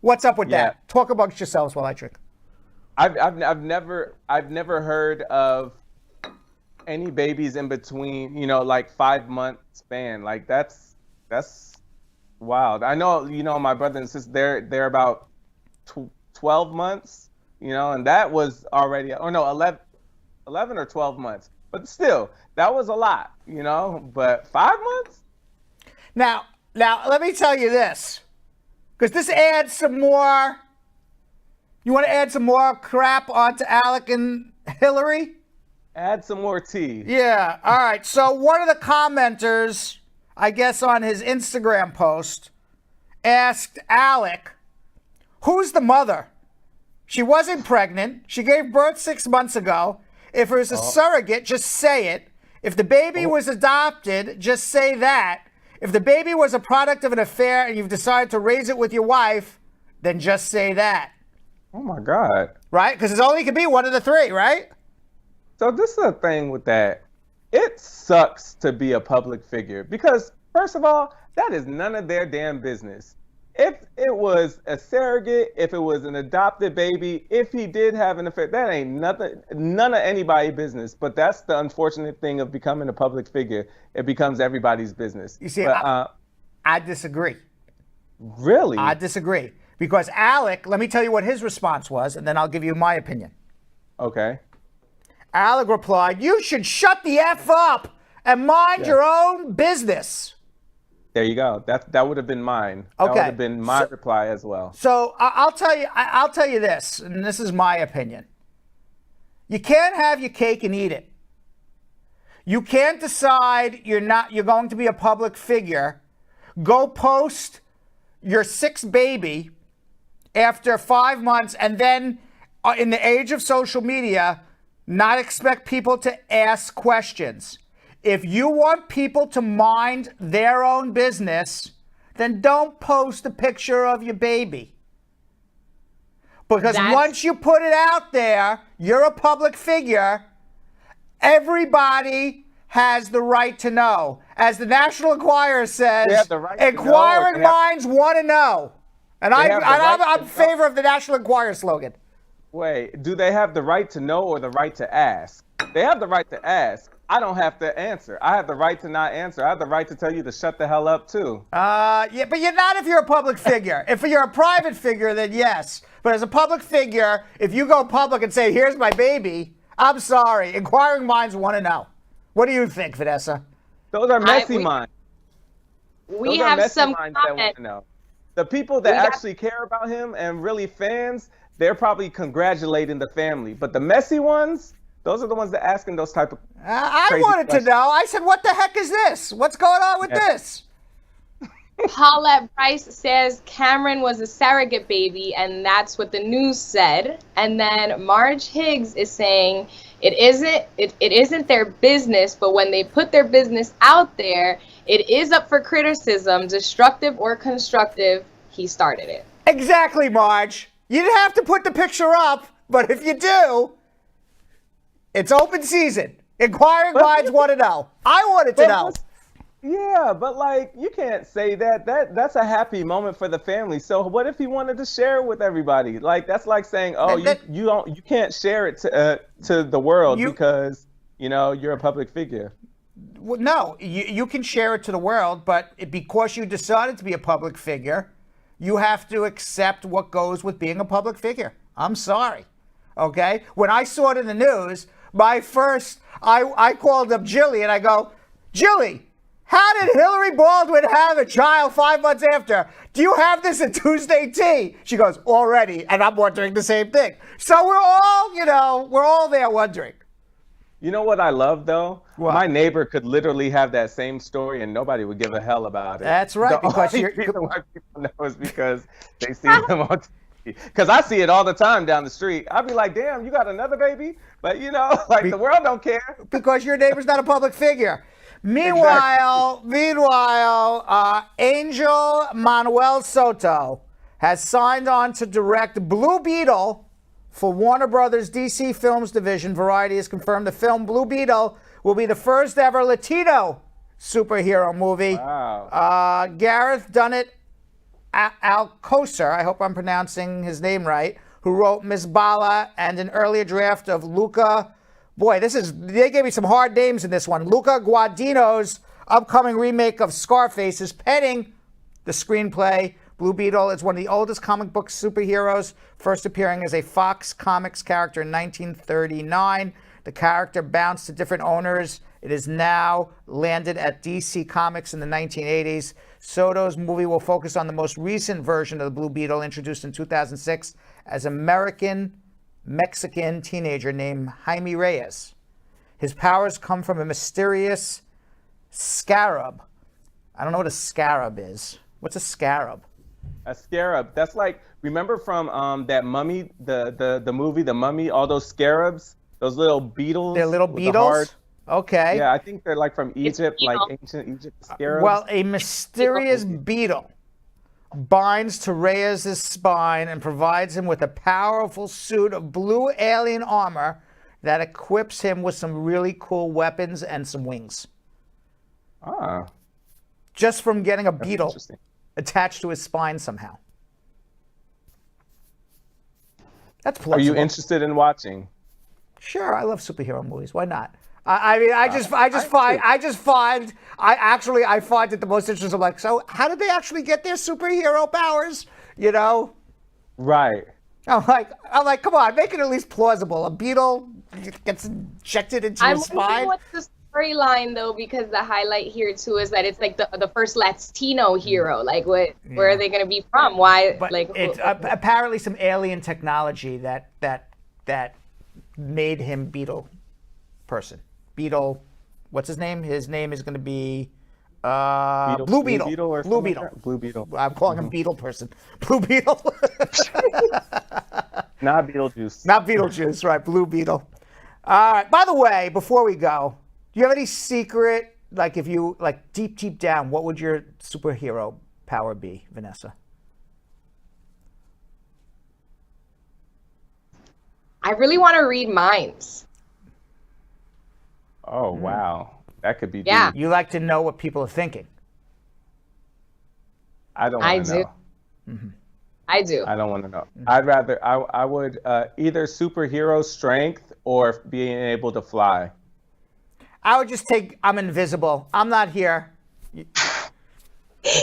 What's up with that? Talk amongst yourselves while I drink. I've never heard of any babies in between, like 5 month span. Like that's wild. I know, my brother and sister, they're about 12 months, and that was already, 11 or 12 months. But still, that was a lot, but 5 months? Now, let me tell you this, because this adds some more. You want to add some more crap onto Alec and Hillary? Add some more tea. Yeah. All right. So one of the commenters, I guess on his Instagram post, asked Alec, who's the mother? She wasn't pregnant. She gave birth 6 months ago. If it was a surrogate, just say it. If the baby was adopted, just say that. If the baby was a product of an affair and you've decided to raise it with your wife, then just say that. Oh my God. Right? Because it only can be one of the 3, right? So this is the thing with that. It sucks to be a public figure because, first of all, that is none of their damn business. If it was a surrogate, if it was an adopted baby, if he did have an affair, that ain't none of anybody's business. But that's the unfortunate thing of becoming a public figure. It becomes everybody's business. You see, but, I disagree. Really? I disagree. Because Alec, let me tell you what his response was, and then I'll give you my opinion. Okay. Alec replied, you should shut the F up and mind your own business. There you go. That would have been mine. Okay. That would have been my reply as well. So I'll tell you this, and this is my opinion. You can't have your cake and eat it. You can't decide you're going to be a public figure, go post your 6th baby after 5 months, and then in the age of social media, not expect people to ask questions. If you want people to mind their own business, then don't post a picture of your baby. Because once you put it out there, you're a public figure, everybody has the right to know. As the National Enquirer says, inquiring minds want to know. And I'm in favor of the National Enquirer slogan. Wait, do they have the right to know or the right to ask? They have the right to ask. I don't have to answer. I have the right to not answer. I have the right to tell you to shut the hell up too. Yeah, but you're not if you're a public figure. If you're a private figure, then yes. But as a public figure, if you go public and say, here's my baby, I'm sorry. Inquiring minds want to know. What do you think, Vanessa? Those are messy minds. We have some minds that want to know. The people that actually care about him and really fans, they're probably congratulating the family. But the messy ones, those are the ones that are asking those type of I wanted to know. I said, what the heck is this? What's going on with this? Paulette Bryce says Cameron was a surrogate baby, and that's what the news said. And then Marge Higgs is saying it isn't their business, but when they put their business out there, it is up for criticism, destructive or constructive. He started it. Exactly, Marge. You didn't have to put the picture up, but if you do, it's open season. Inquiring minds want to know. I wanted to know. Yeah, but like you can't say that. That's a happy moment for the family. So what if he wanted to share it with everybody? Like that's like saying, oh, you can't share it to the world because you're a public figure. Well, no, you can share it to the world, but because you decided to be a public figure, you have to accept what goes with being a public figure. I'm sorry. Okay? When I saw it in the news, I called up Jilly and I go, Jilly, how did Hillary Baldwin have a child 5 months after? Do you have this in Tuesday Tea? She goes, already. And I'm wondering the same thing. So we're all there wondering. You know what I love though? What? My neighbor could literally have that same story and nobody would give a hell about it. That's right. The only reason why people know is because they see them on TV. Because I see it all the time down the street. I'd be like, damn, you got another baby? But the world don't care. Because your neighbor's not a public figure. Meanwhile, Angel Manuel Soto has signed on to direct Blue Beetle for Warner Brothers DC Films division. Variety has confirmed the film Blue Beetle will be the first ever Latino superhero movie. Wow. Gareth Dunnett Alcocer, I hope I'm pronouncing his name right, who wrote Miss Bala and an earlier draft of Luca. Boy, they gave me some hard names in this one. Luca Guadagnino's upcoming remake of Scarface is penning the screenplay. Blue Beetle is one of the oldest comic book superheroes, first appearing as a Fox Comics character in 1939. The character bounced to different owners. It is now landed at DC Comics in the 1980s. Soto's movie will focus on the most recent version of the Blue Beetle, introduced in 2006 as Mexican teenager named Jaime Reyes. His powers come from a mysterious scarab. I don't know what a scarab is. What's a scarab? A scarab. That's like, remember from that Mummy, the movie, The Mummy, all those scarabs, those little beetles? They're little beetles? Okay. Yeah, I think they're like from Egypt, like ancient Egypt scarabs. Well, a mysterious beetle binds to Reyes' spine and provides him with a powerful suit of blue alien armor that equips him with some really cool weapons and some wings. Ah. Just from getting a beetle attached to his spine somehow. That's plausible. Are you interested in watching? Sure, I love superhero movies. Why not? I find it the most interesting. I'm like, so how did they actually get their superhero powers? Right. I'm like, come on, make it at least plausible. A beetle gets injected into his spine. I'm wondering what's the storyline though, because the highlight here too is that it's like the first Latino hero. Like, where are they going to be from? Why? But it's apparently some alien technology that made him Beetle person. Beetle, what's his name? His name is going to be Blue Beetle. Blue Beetle. Blue Beetle. I'm calling him Beetle person. Blue Beetle. Not Beetlejuice. Not Beetlejuice, right? Blue Beetle. All right. By the way, before we go, do you have any secret, like if you, like deep down, what would your superhero power be, Vanessa? I really want to read minds. Oh, wow. That could be Yeah. deep. You like to know what people are thinking. I don't want to know. Mm-hmm. I do. I don't want to know. I'd rather, I would either superhero strength or being able to fly. I would just take, I'm invisible. I'm not here. You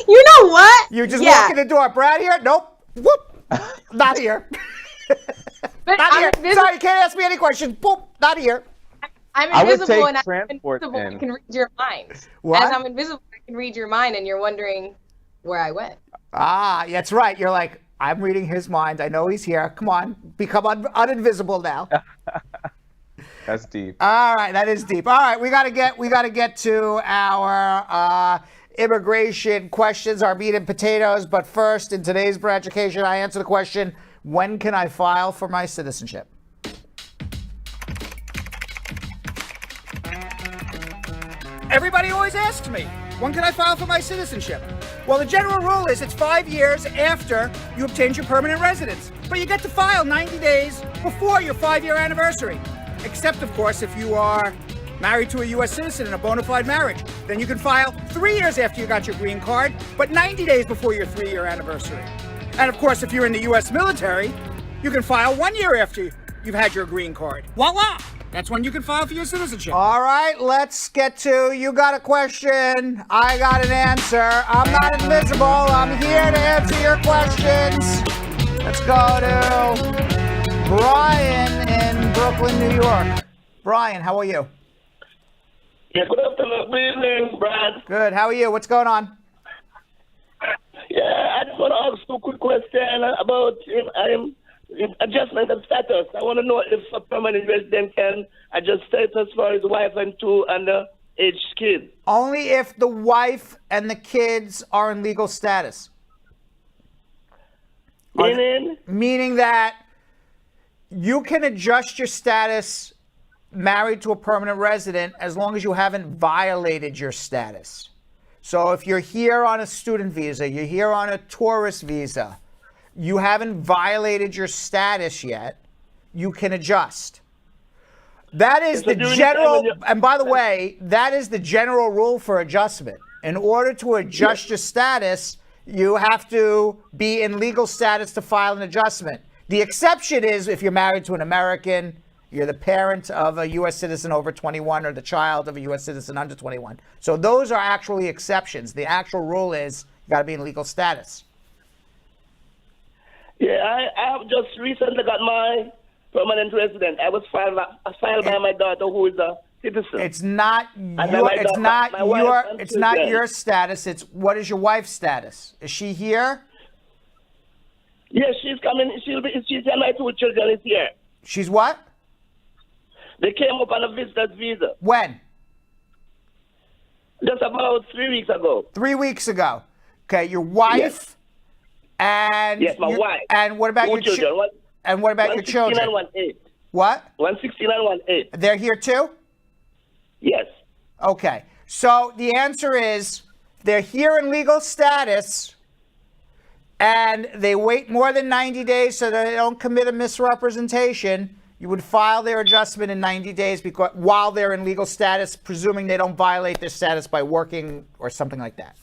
know what? You just walk in the door. Brad here? Nope. Whoop. Not here. But Not here. I'm Sorry, you can't ask me any questions. Boop. Not here. I'm I would invisible take and I'm transport invisible. then. I can read your mind. What? As I'm invisible, I can read your mind, and you're wondering where I went. Ah, that's right. You're like, I'm reading his mind. I know he's here. Come on. Become uninvisible now. That's deep. All right, that is deep. All right, we gotta get to our immigration questions, our meat and potatoes. But first, in today's Brad Education, I answer the question, when can I file for my citizenship? Everybody always asks me, when can I file for my citizenship? Well, the general rule is it's 5 years after you obtain your permanent residence. But you get to file 90 days before your 5-year anniversary. Except, of course, if you are married to a U.S. citizen in a bona fide marriage. Then you can file 3 years after you got your green card, but 90 days before your 3-year anniversary. And, of course, if you're in the U.S. military, you can file 1 year after you've had your green card. Voila! That's when you can file for your citizenship. All right, let's get to, you got a question, I got an answer. I'm not invisible, I'm here to answer your questions. Let's go to Brian in Brooklyn, New York. Brian, how are you? Yeah, good afternoon. Good evening, Brad. Good, how are you? What's going on? Yeah, I just want to ask 2 quick questions about adjustment of status. I want to know if a permanent resident can adjust status for his wife and 2 underage kids. Only if the wife and the kids are in legal status. Meaning that you can adjust your status married to a permanent resident as long as you haven't violated your status. So if you're here on a student visa, you're here on a tourist visa, you haven't violated your status yet, you can adjust. That is the general, and by the way, that is the general rule for adjustment. In order to adjust your status, you have to be in legal status to file an adjustment. The exception is if you're married to an American, you're the parent of a U.S. citizen over 21 or the child of a U.S. citizen under 21. So those are actually exceptions. The actual rule is you got to be in legal status. Yeah, I have just recently got my permanent resident. I was filed by my daughter, who is a citizen. It's not your status. It's what is your wife's status? Is she here? Yes, she's coming. She's and my 2 children is here. She's what? They came up on a visitor's visa. When? Just about 3 weeks ago. 3 weeks ago. Okay, your wife. Yes. And yes, my wife. And what about your children? And what about your children? 116 and 18. What? 116 and 18. They're here too? Yes. Okay. So the answer is they're here in legal status and they wait more than 90 days so that they don't commit a misrepresentation. You would file their adjustment in 90 days because while they're in legal status, presuming they don't violate their status by working or something like that.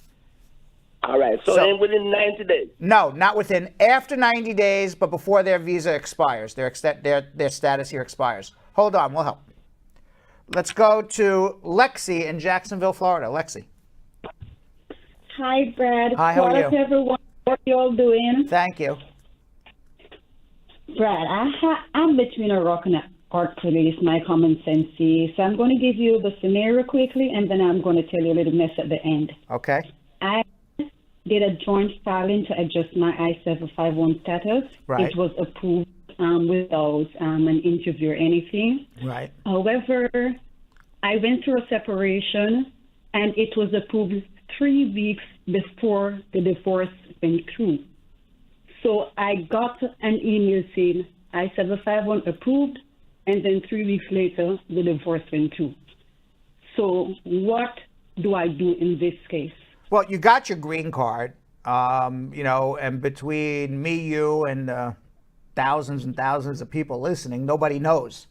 All right. So within 90 days? No, not within. After 90 days, but before their visa expires. Their status here expires. Hold on. We'll help. Let's go to Lexi in Jacksonville, Florida. Lexi. Hi, Brad. Hi, how are you? Everyone. What are you all doing? Thank you. Brad, I'm between a rock and a hard place, my common sense is. So I'm going to give you the scenario quickly, and then I'm going to tell you a little mess at the end. Okay. I did a joint filing to adjust my I-751 status. Right. It was approved without an interview or anything. Right. However, I went through a separation, and it was approved 3 weeks before the divorce went through. So I got an email saying I-751 approved, and then 3 weeks later, the divorce went through. So what do I do in this case? Well, you got your green card, and between me, you, and thousands and thousands of people listening, nobody knows,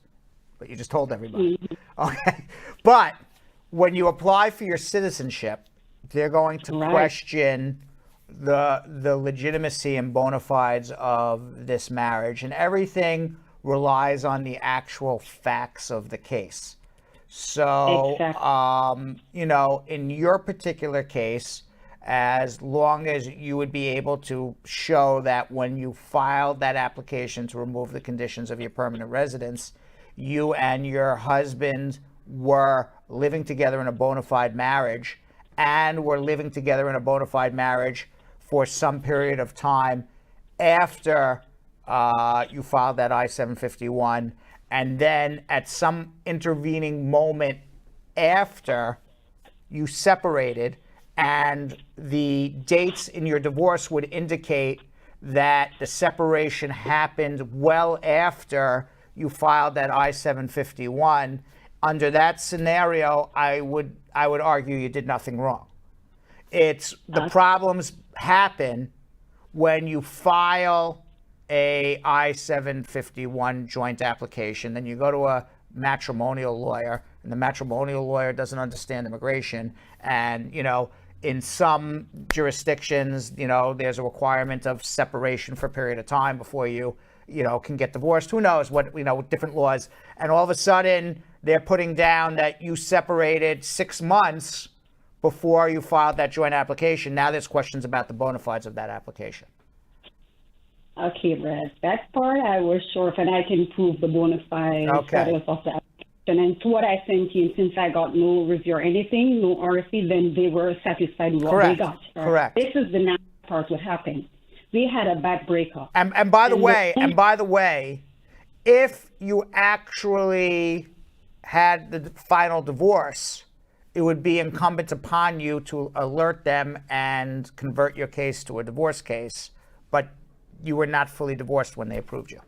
but you just told everybody. Mm-hmm. Okay. But when you apply for your citizenship, they're going to question the legitimacy and bona fides of this marriage, and everything relies on the actual facts of the case. So, in your particular case, as long as you would be able to show that when you filed that application to remove the conditions of your permanent residence, you and your husband were living together in a bona fide marriage and were living together in a bona fide marriage for some period of time after you filed that I-751, and then at some intervening moment after you separated, and the dates in your divorce would indicate that the separation happened well after you filed that I-751, under that scenario, I would argue you did nothing wrong. It's the problems happen when you file a I-751 joint application, then you go to a matrimonial lawyer, and the matrimonial lawyer doesn't understand immigration, and in some jurisdictions, there's a requirement of separation for a period of time before you can get divorced. Who knows what, with different laws. And all of a sudden, they're putting down that you separated 6 months before you filed that joint application. Now there's questions about the bona fides of that application. Okay, Brad. That part I was sure of, and I can prove the bona fide status of the application. And to what I sent in, since I got no review or anything, no RFC, then they were satisfied with what they got. Right? Correct. This is the next part what happened. We had a bad breakup. And by the way, if you actually had the final divorce, it would be incumbent upon you to alert them and convert your case to a divorce case, but you were not fully divorced when they approved you.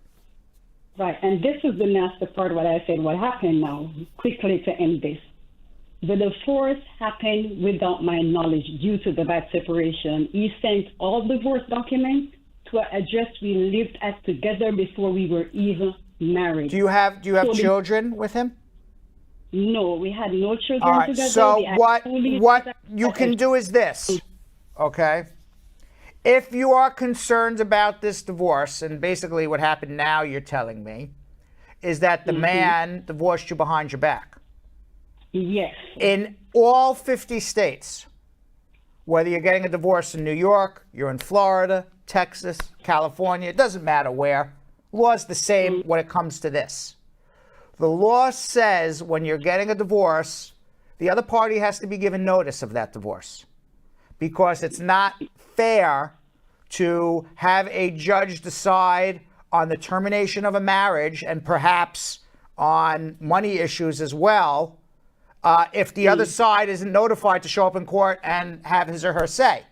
Right, and this is the nasty part what I said, what happened now, quickly to end this. The divorce happened without my knowledge due to the bad separation. He sent all divorce documents to an address we lived at together before we were even married. Do you have children with him? No, we had no children all right, together. So what you can do is this, okay? If you are concerned about this divorce, and basically what happened now, you're telling me, is that the man divorced you behind your back. Yes. In all 50 states, whether you're getting a divorce in New York, you're in Florida, Texas, California, it doesn't matter where, law's the same when it comes to this. The law says when you're getting a divorce, the other party has to be given notice of that divorce, because it's not fair to have a judge decide on the termination of a marriage and perhaps on money issues as well, if the other side isn't notified to show up in court and have his or her say.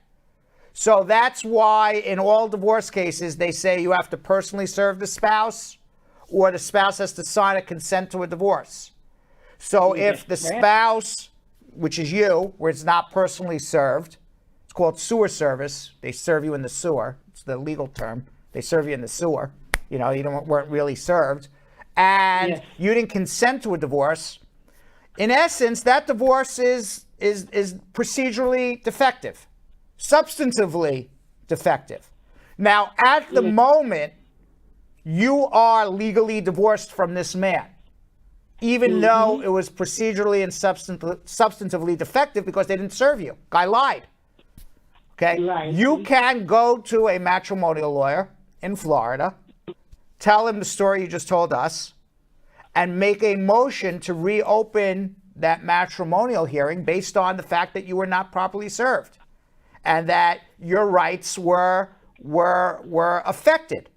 So that's why in all divorce cases, they say you have to personally serve the spouse, or the spouse has to sign a consent to a divorce. So if the spouse, which is you, where it's not personally served, it's called sewer service. They serve you in the sewer. It's the legal term. They serve you in the sewer. You weren't really served. And you didn't consent to a divorce. In essence, that divorce is procedurally defective, substantively defective. Now, at the moment, you are legally divorced from this man, even though it was procedurally and substantively defective because they didn't serve you. Guy lied. Okay? Right. You can go to a matrimonial lawyer in Florida, tell him the story you just told us, and make a motion to reopen that matrimonial hearing based on the fact that you were not properly served and that your rights were affected.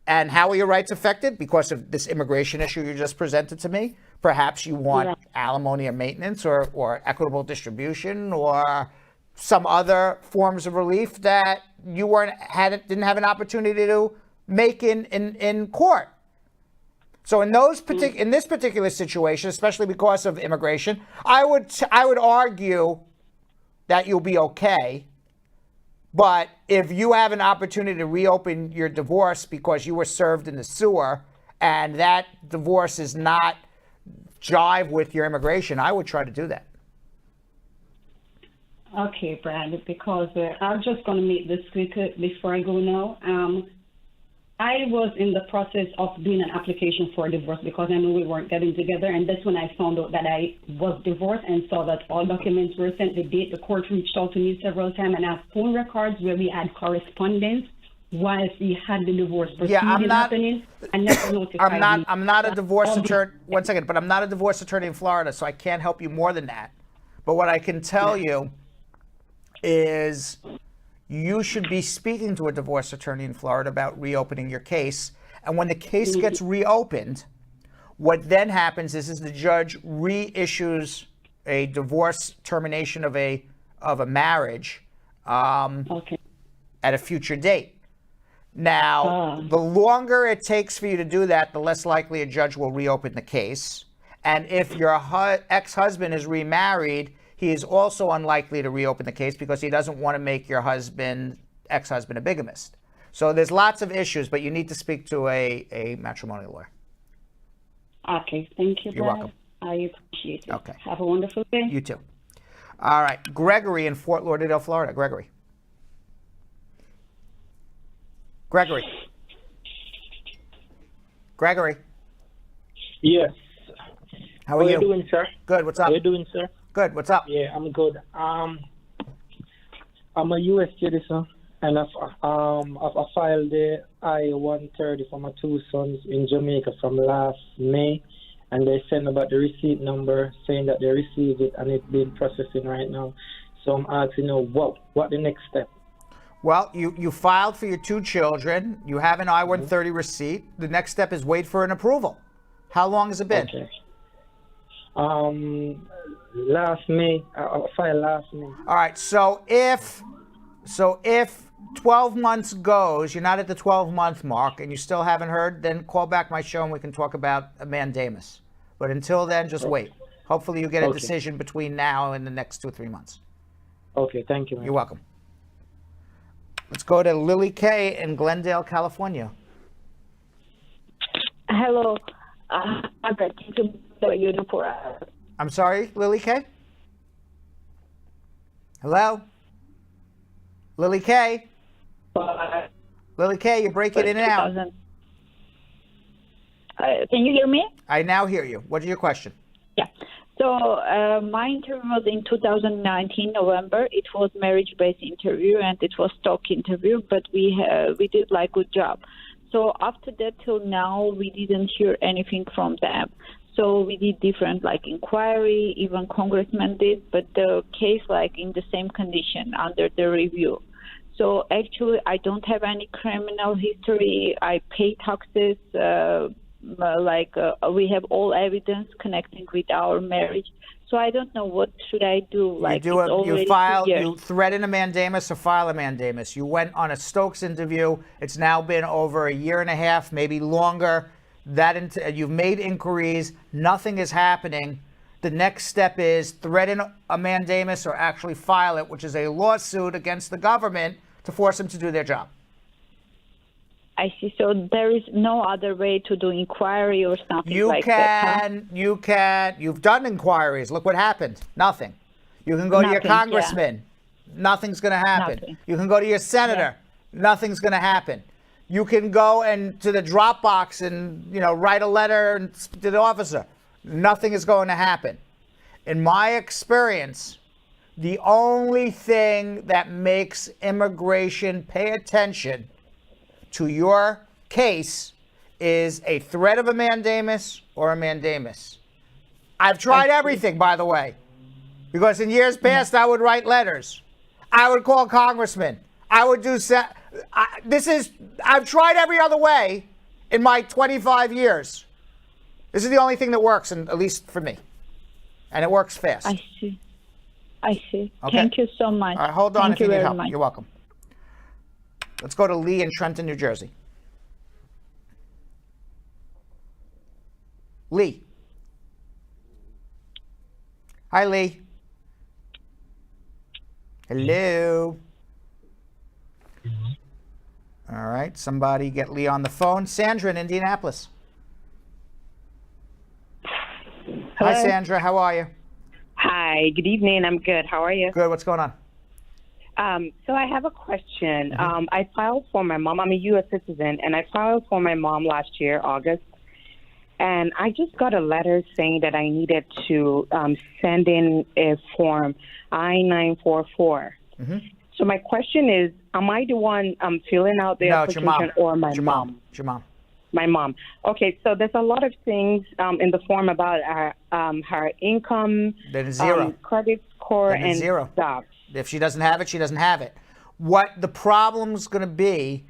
And how are your rights affected? Because of this immigration issue you just presented to me. Perhaps you want alimony or maintenance or equitable distribution or some other forms of relief that you didn't have an opportunity to make in court. So in this particular situation, especially because of immigration, I would argue that you'll be okay. But if you have an opportunity to reopen your divorce because you were served in the sewer and that divorce is not jive with your immigration, I would try to do that. Okay, Brad, because I'm just going to make this quick before I go now. I was in the process of doing an application for a divorce because I knew we weren't getting together, and that's when I found out that I was divorced and saw that all documents were sent. The date, the court reached out to me several times, and I have phone records where we had correspondence whilst we had the divorce proceeding happening. I never notified I'm not a divorce attorney. One second, but I'm not a divorce attorney in Florida, so I can't help you more than that. But what I can tell you is you should be speaking to a divorce attorney in Florida about reopening your case. And when the case gets reopened, what then happens is the judge reissues a divorce termination of a of a marriage Okay. at a future date. Now, the longer it takes for you to do that, the less likely a judge will reopen the case. And if your ex-husband is remarried, he is also unlikely to reopen the case because he doesn't want to make your ex-husband a bigamist. So there's lots of issues, but you need to speak to a matrimonial lawyer. Okay, thank you, You're Brad. welcome. I appreciate it. Okay. Have a wonderful day. You too. All right. Gregory in Fort Lauderdale, Florida. Gregory. Gregory. Gregory. Yes. How are you? doing, sir? Good. What's up? How you doing, sir? Good. What's up? Yeah, I'm good. I'm a U.S. citizen, and I've filed the I-130 for my two sons in Jamaica from last May, and they sent about the receipt number saying that they received it and it's being processing right now. So I'm asking you, what the next step? Well, you filed for your two children. You have an I-130 receipt. The next step is wait for an approval. How long has it been? Okay. Last May. I filed last May. All right. So if 12 months goes, you're not at the 12-month mark, and you still haven't heard, then call back my show and we can talk about a mandamus. But until then, just wait. Hopefully, you get a decision between now and the next 2 or 3 months. Okay. Thank you, man. You're welcome. Let's go to Lily K in Glendale, California. Hello. I'm sorry, Lily K? Hello? Lily K? Lily K, you're breaking in and out. Can you hear me? I now hear you. What is your question? Yeah. So my interview was in 2019 November. It was marriage-based interview and it was stock interview, but we did like good job. So after that till now, we didn't hear anything from them. So we did different like inquiry, even congressman did, but the case like in the same condition under the review. So actually, I don't have any criminal history. I pay taxes. We have all evidence connecting with our marriage. So I don't know what should I do. Like You threaten a mandamus or file a mandamus. You went on a Stokes interview. It's now been over a year and a half, maybe longer. You've made inquiries. Nothing is happening. The next step is threaten a mandamus or actually file it, which is a lawsuit against the government to force them to do their job. I see. So there is no other way to do inquiry or something like that. You can. You've done inquiries. Look what happened. Nothing. You can go to your congressman. Yeah. Nothing's going to happen. Nothing. You can go to your senator. Yeah. Nothing's going to happen. You can go to the Dropbox and write a letter to the officer. Nothing is going to happen. In my experience, the only thing that makes immigration pay attention to your case is a threat of a mandamus or a mandamus. I've tried everything, by the way, because in years past I would write letters. I would call congressmen. I would do. I've tried every other way in my 25 years. This is the only thing that works, at least for me, and it works fast. I see. Okay. Thank you so much. All right, hold on if you need help. Much. You're welcome. Let's go to Lee in Trenton, New Jersey. Lee. Hi, Lee. Hello. All right, somebody get Lee on the phone. Sandra in Indianapolis. Hello. Hi, Sandra. How are you? Hi. Good evening. I'm good. How are you? Good. What's going on? So I have a question. I filed for my mom. I'm a U.S. citizen, and I filed for my mom last year, August. And I just got a letter saying that I needed to send in a form, I-944. So my question is, am I the one filling out the application or my mom? It's your mom. My mom. Okay, so there's a lot of things in the form about her income, Then it's zero. credit score, Then it's and zero. stuff. If she doesn't have it, she doesn't have it. What the problem's going to be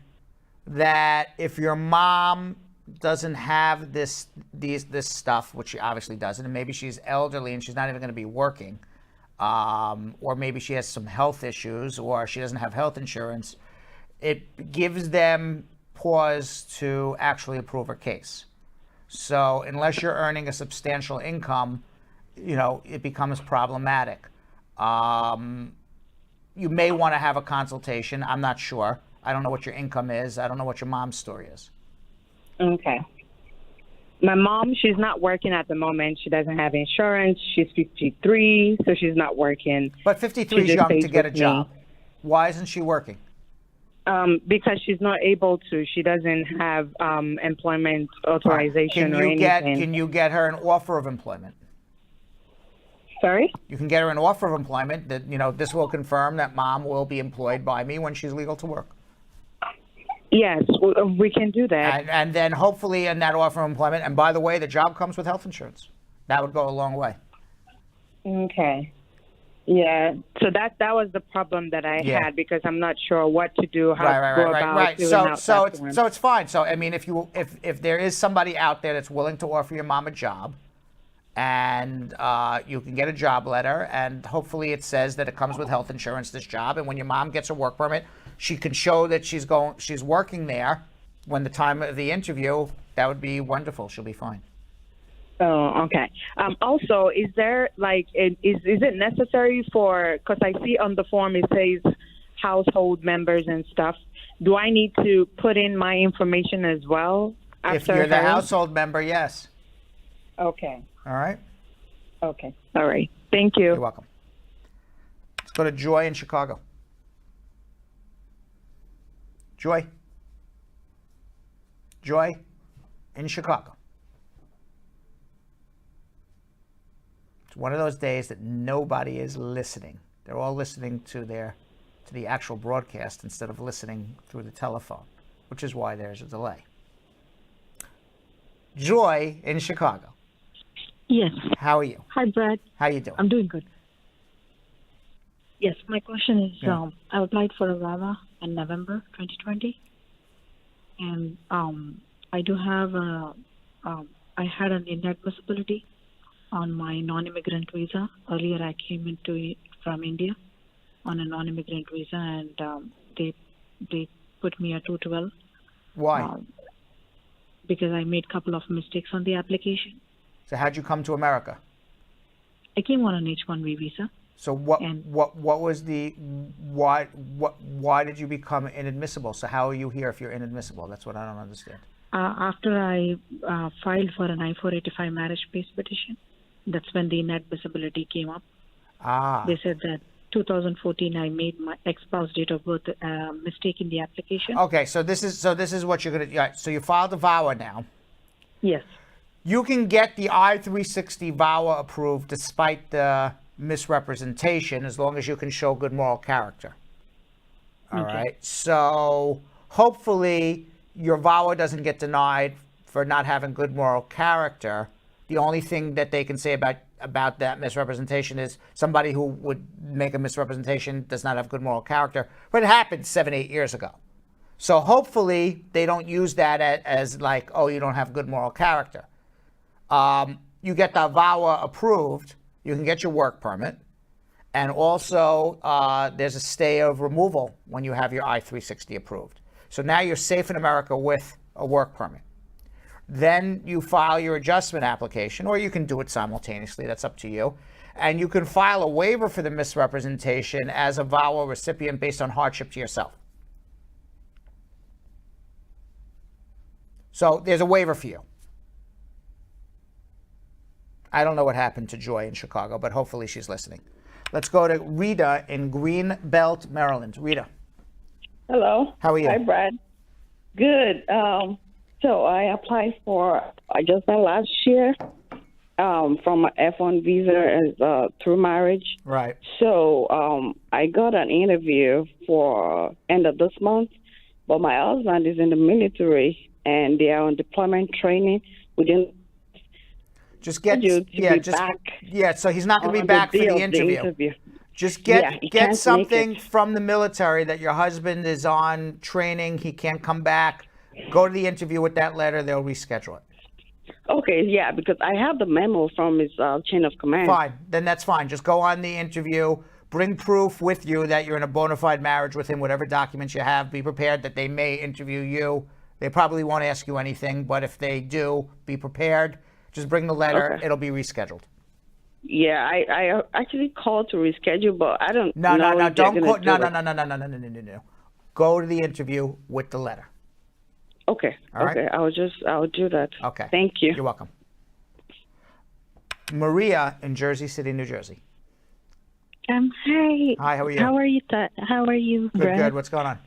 that if your mom doesn't have this stuff, which she obviously doesn't, and maybe she's elderly and she's not even going to be working, or maybe she has some health issues, or she doesn't have health insurance, it gives them pause to actually approve her case. So unless you're earning a substantial income, it becomes problematic. You may want to have a consultation. I'm not sure. I don't know what your income is. I don't know what your mom's story is. Okay. My mom, she's not working at the moment. She doesn't have insurance. She's 53, so she's not working. But 53 is young to get a job. Why isn't she working? Because she's not able to. She doesn't have employment authorization or anything. Can you get her an offer of employment? Sorry? You can get her an offer of employment that, this will confirm that mom will be employed by me when she's legal to work. Yes, we can do that. And then hopefully in that offer of employment, and by the way, the job comes with health insurance. That would go a long way. Okay. Yeah. So that was the problem that I had, because I'm not sure what to do, how to go about filling out that form. So it's fine. So I mean, if there is somebody out there that's willing to offer your mom a job, and you can get a job letter, and hopefully it says that it comes with health insurance, this job, and when your mom gets a work permit, she can show that she's working there when the time of the interview. That would be wonderful. She'll be fine. Oh, okay. Also, is there is it necessary because I see on the form it says household members and stuff. Do I need to put in my information as well? If you're the household member, yes. Okay. All right. Okay. All right. Thank you. You're welcome. Let's go to Joy in Chicago. Joy in Chicago. It's one of those days that nobody is listening. They're all listening to the actual broadcast instead of listening through the telephone, which is why there's a delay. Joy in Chicago. Yes. How are you? Hi, Brad. How you doing? I'm doing good. Yes, my question is, I applied for a VAWA in November 2020, and I do have I had an inadmissibility on my non-immigrant visa. Earlier, I came into it from India on a non-immigrant visa, and they put me at 212. Why? Because I made a couple of mistakes on the application. So how'd you come to America? I came on an H-1B visa. So what was the why did you become inadmissible? So how are you here if you're inadmissible? That's what I don't understand. After I filed for an I-485 marriage-based petition, that's when the inadmissibility came up. They said that 2014 I made my ex-spouse date of birth mistake in the application. Okay, so this is what you're gonna. So you filed a VAWA now. Yes. You can get the I-360 VAWA approved despite the misrepresentation, as long as you can show good moral character. All right. So hopefully your VAWA doesn't get denied for not having good moral character. The only thing that they can say about that misrepresentation is somebody who would make a misrepresentation does not have good moral character. But it happened 7-8 years ago. So hopefully they don't use that as like, oh, you don't have good moral character. You get the VAWA approved, you can get your work permit, and also there's a stay of removal when you have your I-360 approved. So now you're safe in America with a work permit. Then you file your adjustment application, or you can do it simultaneously, that's up to you. And you can file a waiver for the misrepresentation as a VAWA recipient based on hardship to yourself. So there's a waiver for you. I don't know what happened to Joy in Chicago, but hopefully she's listening. Let's go to Rita in Greenbelt, Maryland. Rita. Hello. How are you? Hi, Brad. Good. So I applied for adjustment last year from an F1 visa as through marriage. Right. So I got an interview for end of this month, but my husband is in the military and they are on deployment training within. Just get so he's not going to be back for the interview. Just get something from the military that your husband is on training, he can't come back. Go to the interview with that letter, they'll reschedule it. Okay, yeah, because I have the memo from his chain of command. Fine, then that's fine. Just go on the interview. Bring proof with you that you're in a bona fide marriage with him, whatever documents you have. Be prepared that they may interview you. They probably won't ask you anything, but if they do, be prepared. Just bring the letter. Okay. It'll be rescheduled. Yeah, I actually called to reschedule, but I don't No, know. don't call. No. Go to the interview with the letter. Okay. All right? Okay. I'll do that. Okay. Thank you. You're welcome. Maria in Jersey City, New Jersey. Hi. Hi, how are you? How are you? How are you, Good, Brad? good. What's going on?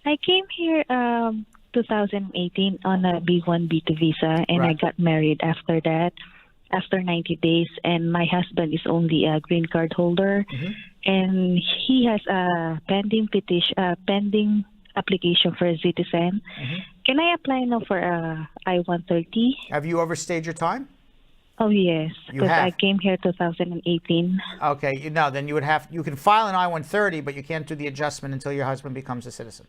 I came here 2018 on a B1 B2 visa, and I got married after that, after 90 days. And my husband is only a green card holder, and he has a pending application for a citizen. Can I apply now for a I-130? Have you overstayed your time? Oh yes, You because have. I came here 2018. Okay, no, then you can file an I-130, but you can't do the adjustment until your husband becomes a citizen.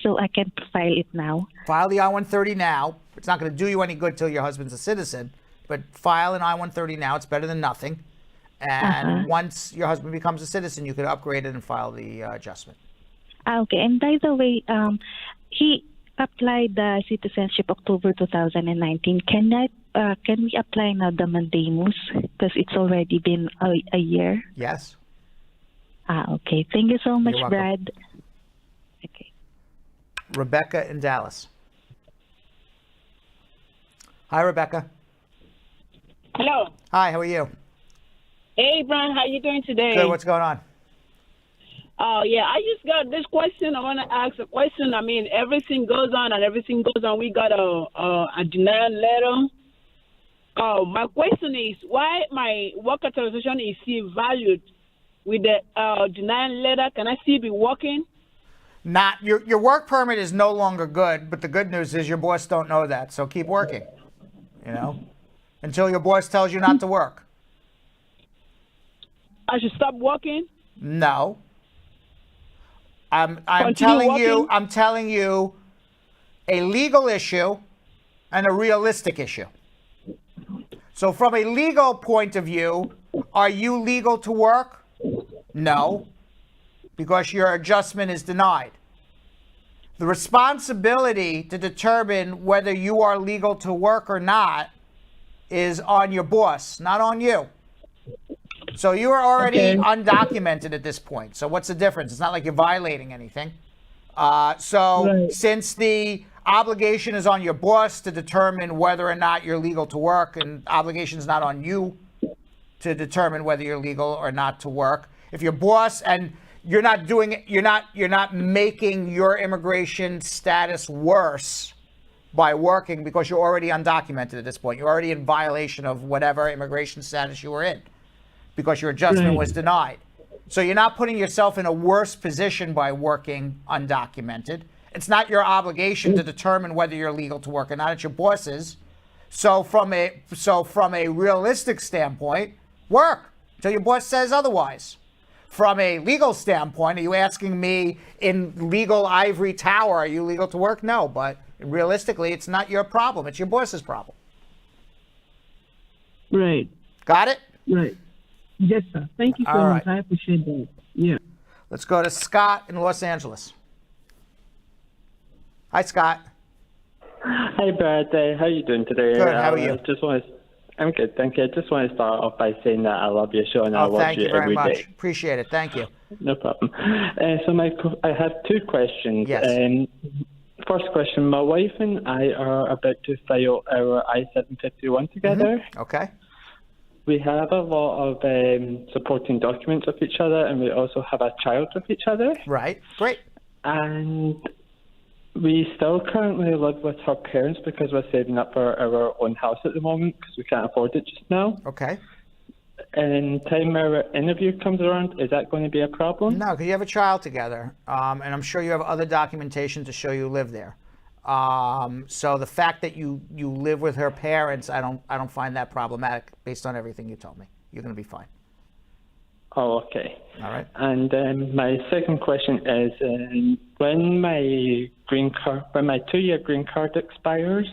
So I can file it now. File the I-130 now. It's not going to do you any good till your husband's a citizen, but file an I-130 now. It's better than nothing. And once your husband becomes a citizen, you can upgrade it and file the adjustment. Okay, and by the way, he applied the citizenship October 2019. Can we apply now the mandamus? Because it's already been a year. Yes. Okay. Thank you so much, You're welcome. Brad. Okay. Rebecca in Dallas. Hi, Rebecca. Hello. Hi, how are you? Hey, Brian, how you doing today? Good, what's going on? Oh, yeah, I just got this question. I want to ask a question. I mean, everything goes on and everything goes on. We got a denial letter. My question is, why my work authorization is still valued with the denial letter? Can I still be working? Not your work permit is no longer good, but the good news is your boss don't know that, so keep working. You know, until your boss tells you not to work. I should stop working? No. I'm Continue telling you a legal issue and a realistic issue. So from a legal point of view, are you legal to work? No, because your adjustment is denied. The responsibility to determine whether you are legal to work or not is on your boss, not on you. So you are already undocumented at this point. So what's the difference? It's not like you're violating anything. Since the obligation is on your boss to determine whether or not you're legal to work, and obligation is not on you to determine whether you're legal or not to work. If your boss and you're not doing it, you're not making your immigration status worse by working because you're already undocumented at this point. You're already in violation of whatever immigration status you were in because your adjustment was denied. So you're not putting yourself in a worse position by working undocumented. It's not your obligation to determine whether you're legal to work or not. It's your boss's. So from a realistic standpoint, work until your boss says otherwise. From a legal standpoint, are you asking me in legal ivory tower, are you legal to work? No, but realistically, it's not your problem. It's your boss's problem. Right. Got it? Right. Yes, sir. Thank you so much. I appreciate that. Yeah. Let's go to Scott in Los Angeles. Hi, Scott. Hi, Brad. How are you doing today? Good. How are you? I'm good, thank you. I just want to start off by saying that I love your show and I watch thank you it very every much. day. Appreciate it. Thank you. No problem. I have two questions. Yes. First question, my wife and I are about to file our I-751 together. Okay. We have a lot of supporting documents of each other, and we also have a child with each other. Right. Great. And we still currently live with her parents because we're saving up for our own house at the moment because we can't afford it just now. Okay. And time our interview comes around, is that going to be a problem? No, because you have a child together, and I'm sure you have other documentation to show you live there. So the fact that you live with her parents, I don't find that problematic based on everything you told me. You're going to be fine. Oh, okay. All right. And my second question is, when my 2-year green card expires,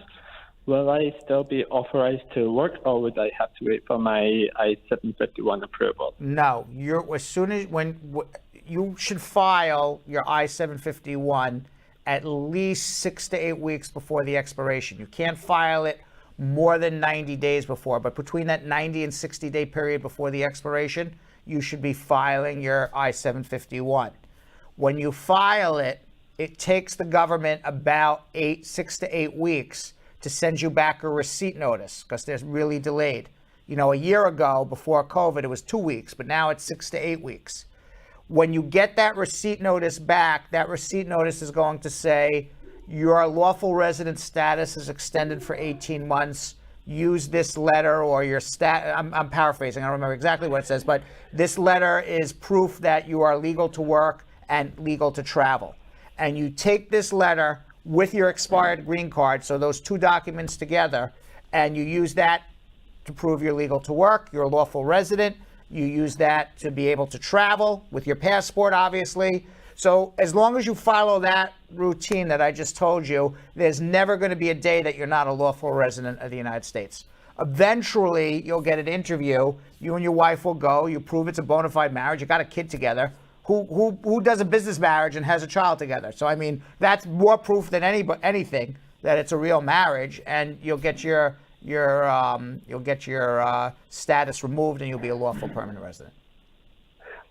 will I still be authorized to work, or would I have to wait for my I-751 approval? No, as soon as you should file your I-751 at least 6 to 8 weeks before the expiration. You can't file it more than 90 days before, but between that 90 and 60 day period before the expiration, you should be filing your I-751. When you file it, it takes the government about 6 to 8 weeks to send you back a receipt notice because they're really delayed. You know, a year ago before COVID, it was 2 weeks, but now it's 6 to 8 weeks. When you get that receipt notice back, that receipt notice is going to say your lawful resident status is extended for 18 months. Use this letter or your I'm paraphrasing. I don't remember exactly what it says, but this letter is proof that you are legal to work and legal to travel. And you take this letter with your expired green card, so those two documents together, and you use that to prove you're legal to work, you're a lawful resident. You use that to be able to travel with your passport, obviously. So as long as you follow that routine that I just told you, there's never going to be a day that you're not a lawful resident of the United States. Eventually, you'll get an interview. You and your wife will go. You prove it's a bona fide marriage. You got a kid together. Who does a business marriage and has a child together? So, I mean, that's more proof than anything that it's a real marriage, and you'll get your status removed, and you'll be a lawful permanent resident.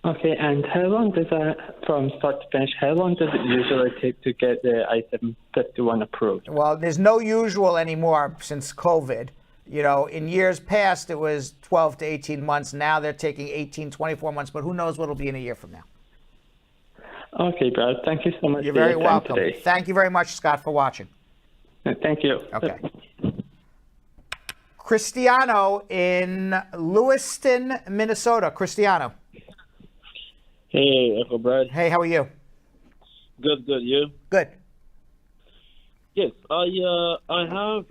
Okay, and how long does that, from start to finish, how long does it usually take to get the I-751 approved? Well, there's no usual anymore since COVID. You know, in years past, it was 12 to 18 months. Now they're taking 18, 24 months, but who knows what it'll be in a year from now. Okay, Brad. Thank you so much. You're for very your time welcome. today. Thank you very much, Scott, for watching. Thank you. Okay. Cristiano in Lewiston, Minnesota. Cristiano. Hey, Uncle Brad. Hey, how are you? Good. You? Good. Yes, I have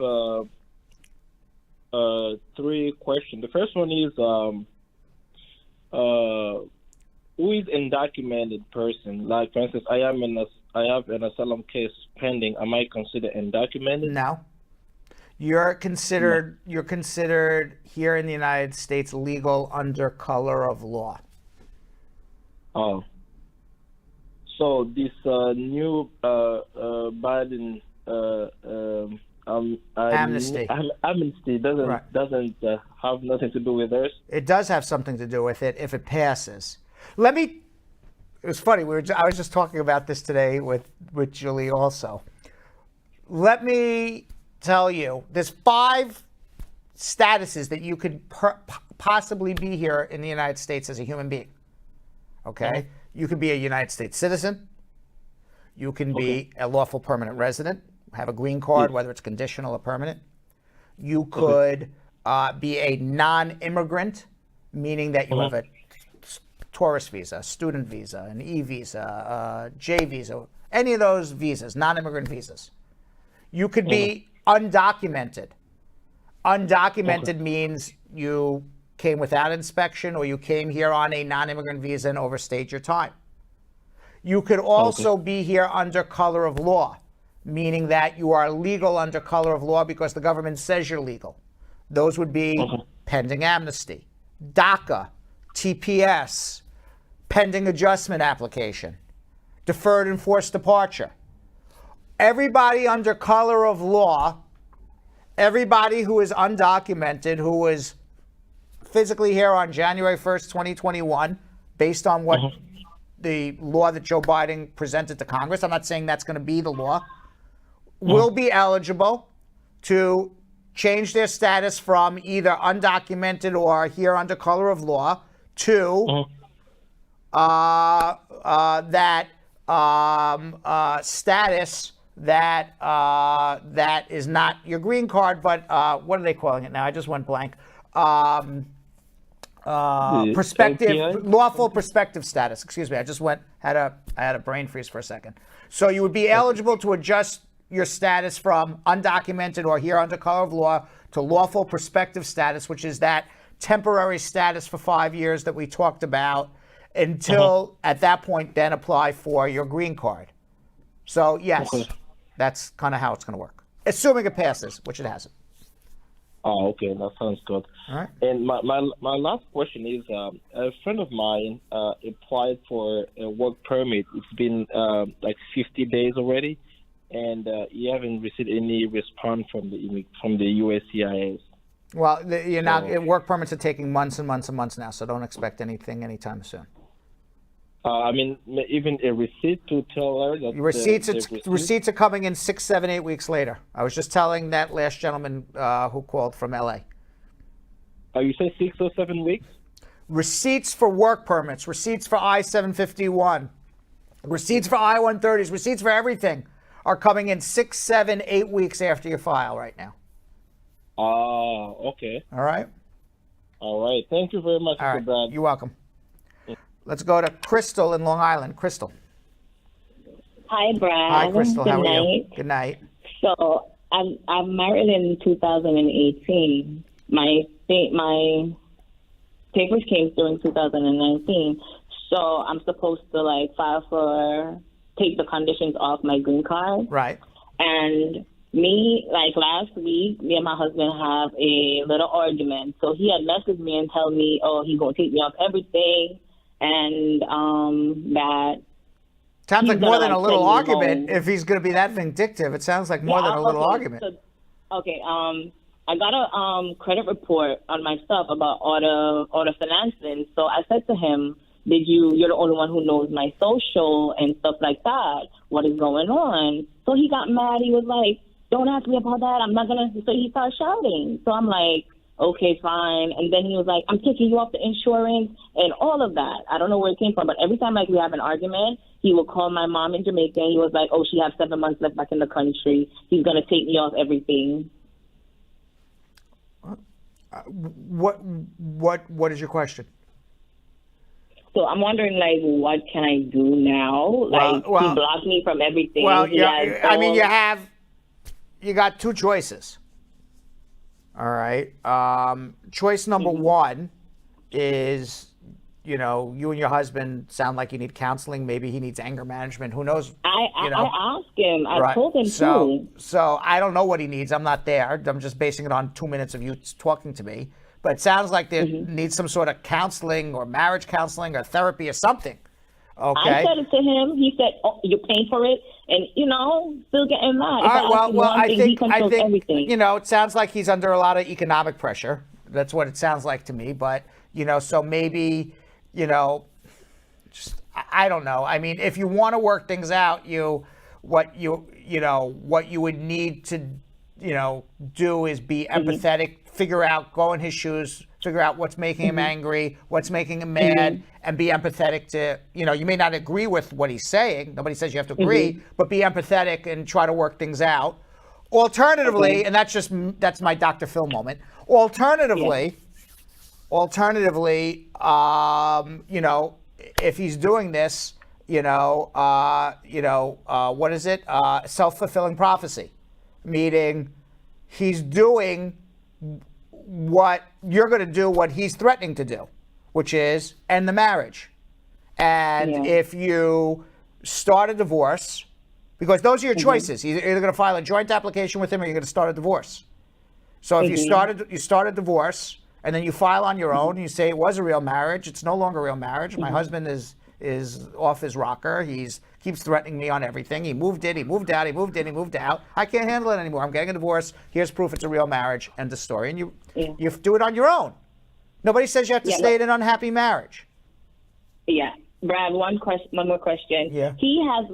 3 questions. The first one is who is undocumented person? Like, for instance, I have an asylum case pending. Am I considered undocumented? No. You're considered here in the United States legal under color of law. Oh. So this new Biden amnesty doesn't have nothing to do with this. It does have something to do with it if it passes. It was funny. I was just talking about this today with Julie also. Let me tell you, there's 5 statuses that you could possibly be here in the United States as a human being. Okay? You could be a United States citizen. You can be a lawful permanent resident, have a green card, whether it's conditional or permanent. You could be a non-immigrant, meaning that you have a tourist visa, student visa, an E-visa, a J visa, any of those visas, non-immigrant visas. You could be undocumented. Undocumented means you came without inspection or you came here on a non-immigrant visa and overstayed your time. You could also be here under color of law, meaning that you are legal under color of law because the government says you're legal. Those would be pending amnesty, DACA, TPS, pending adjustment application, deferred enforced departure. Everybody under color of law, everybody who is undocumented, who is physically here on January 1st, 2021, based on what the law that Joe Biden presented to Congress, I'm not saying that's going to be the law, will be eligible to change their status from either undocumented or here under color of law to that status that is not your green card, but what are they calling it now? I just went blank. Lawful prospective status. Excuse me. I just had a brain freeze for a second. So you would be eligible to adjust your status from undocumented or here under color of law to lawful prospective status, which is that temporary status for 5 years that we talked about, until at that point then apply for your green card. So yes, that's kind of how it's going to work. assuming it passes, which it hasn't. Oh, okay, that sounds good. All right. And my last question is, a friend of mine applied for a work permit. It's been like 50 days already, and he haven't received any response from the USCIS. Well, work permits are taking months and months and months now, so don't expect anything anytime soon. I mean, even a receipt to tell her that Receipts are coming in 6, 7, 8 weeks later. I was just telling that last gentleman who called from LA. You say 6 or 7 weeks? Receipts for work permits, receipts for I-751, receipts for I-130s, receipts for everything are coming in 6, 7, 8 weeks after you file right now. Okay. All right. All right. Thank you very much, All right. Brad. You're welcome. Let's go to Crystal in Long Island. Crystal. Hi, Brad. Hi, Crystal. How Good are you? night. Good night. So I'm married in 2018. My papers came through in 2019. So I'm supposed to file take the conditions off my green card. Right. And last week, me and my husband have a little argument. So he had messaged me and tell me, he's going to take me off everything. And that sounds like more than a little argument. If he's going to be that vindictive, it sounds like more than a little argument. I got a credit report on my stuff about auto financing. So I said to him, you're the only one who knows my social and stuff like that. What is going on? So he got mad. He was like, don't ask me about that. I'm not going to. So he started shouting. So I'm like, okay, fine. And then he was like, I'm taking you off the insurance and all of that. I don't know where it came from, but every time we have an argument, he will call my mom in Jamaica and he was like, she has 7 months left back in the country. He's going to take me off everything. What is your question? So I'm wondering, what can I do now? He blocked me from everything. Well, you got 2 choices. All right. Choice number 1 is, you and your husband sound like you need counseling. Maybe he needs anger management. Who knows? I asked him. I told him too. So I don't know what he needs. I'm not there. I'm just basing it on 2 minutes of you talking to me. But it sounds like there needs some sort of counseling or marriage counseling or therapy or something. Okay. I said it to him. He said, you're paying for it. And, still getting mad. All right, I think everything. It sounds like he's under a lot of economic pressure. That's what it sounds like to me. But, so maybe, I don't know. I mean, if you want to work things out, what you would need to, do is be empathetic, figure out, go in his shoes, figure out what's making him angry, what's making him mad, and be empathetic to, you may not agree with what he's saying. Nobody says you have to agree, but be empathetic and try to work things out. Alternatively, and that's my Dr. Phil moment. Alternatively, if he's doing this, what is it? Self-fulfilling prophecy, meaning he's doing what you're going to do, what he's threatening to do, which is end the marriage. And if you start a divorce, because those are your choices, you're either going to file a joint application with him or you're going to start a divorce. So if you start a divorce and then you file on your own and you say it was a real marriage, it's no longer a real marriage. My husband is off his rocker. Keeps threatening me on everything. He moved in, he moved out, he moved in, he moved out. I can't handle it anymore. I'm getting a divorce. Here's proof it's a real marriage. End of story. And you do it on your own. Nobody says you have to stay in an unhappy marriage. Yeah. Brad, one more question. Yeah. He has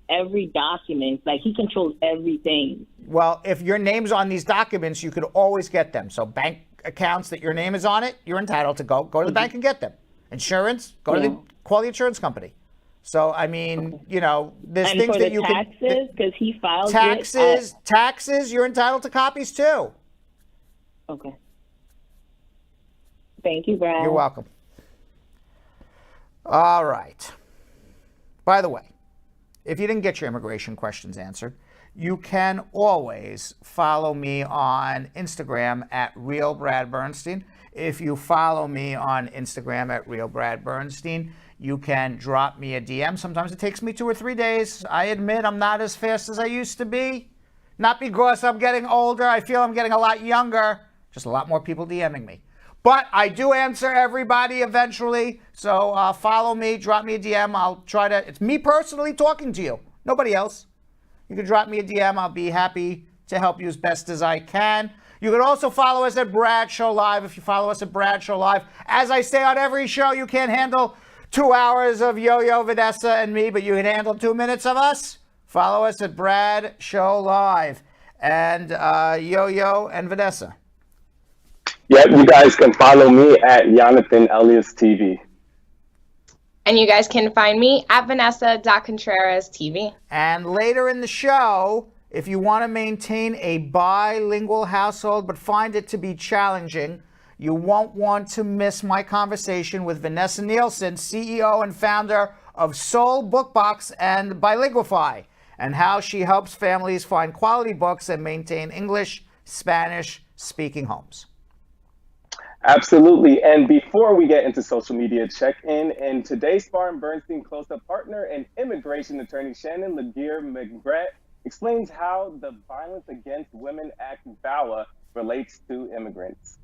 every document. He controls everything. Well, if your name's on these documents, you could always get them. So bank accounts that your name is on it, you're entitled to go to the bank and get them. Insurance, call the insurance company. So, I mean, there's and things for that you taxes, can... because he filed Taxes, you're entitled to copies too. Okay. Thank you, Brad. You're welcome. All right. By the way, if you didn't get your immigration questions answered, you can always follow me on Instagram at @RealBradBernstein. If you follow me on Instagram at @RealBradBernstein, you can drop me a DM. Sometimes it takes me 2 or 3 days. I admit I'm not as fast as I used to be. Not because I'm getting older. I feel I'm getting a lot younger. Just a lot more people DMing me. But I do answer everybody eventually. So follow me, drop me a DM. I'll try to, it's me personally talking to you, nobody else. You can drop me a DM. I'll be happy to help you as best as I can. You can also follow us at Bradshaw Live. If you follow us at Bradshaw Live, as I say on every show, you can't handle 2 hours of Yo-Yo, Vanessa, and me, but you can handle 2 minutes of us. Follow us at Bradshaw Live and Yo-Yo and Vanessa. Yep, you guys can follow me at Jonathan Elias TV. And you guys can find me at Vanessa.Contreras TV. And later in the show, if you want to maintain a bilingual household but find it to be challenging, you won't want to miss my conversation with Vanessa Nielsen, CEO and founder of Soul Bookbox and BILIGUIFY, and how she helps families find quality books and maintain English, Spanish-speaking homes. Absolutely. And before we get into social media check-in, and today's Spar and Bernstein close-up partner and immigration attorney Shannon Laguerre-Migrant explains how the Violence Against Women Act VAWA relates to immigrants.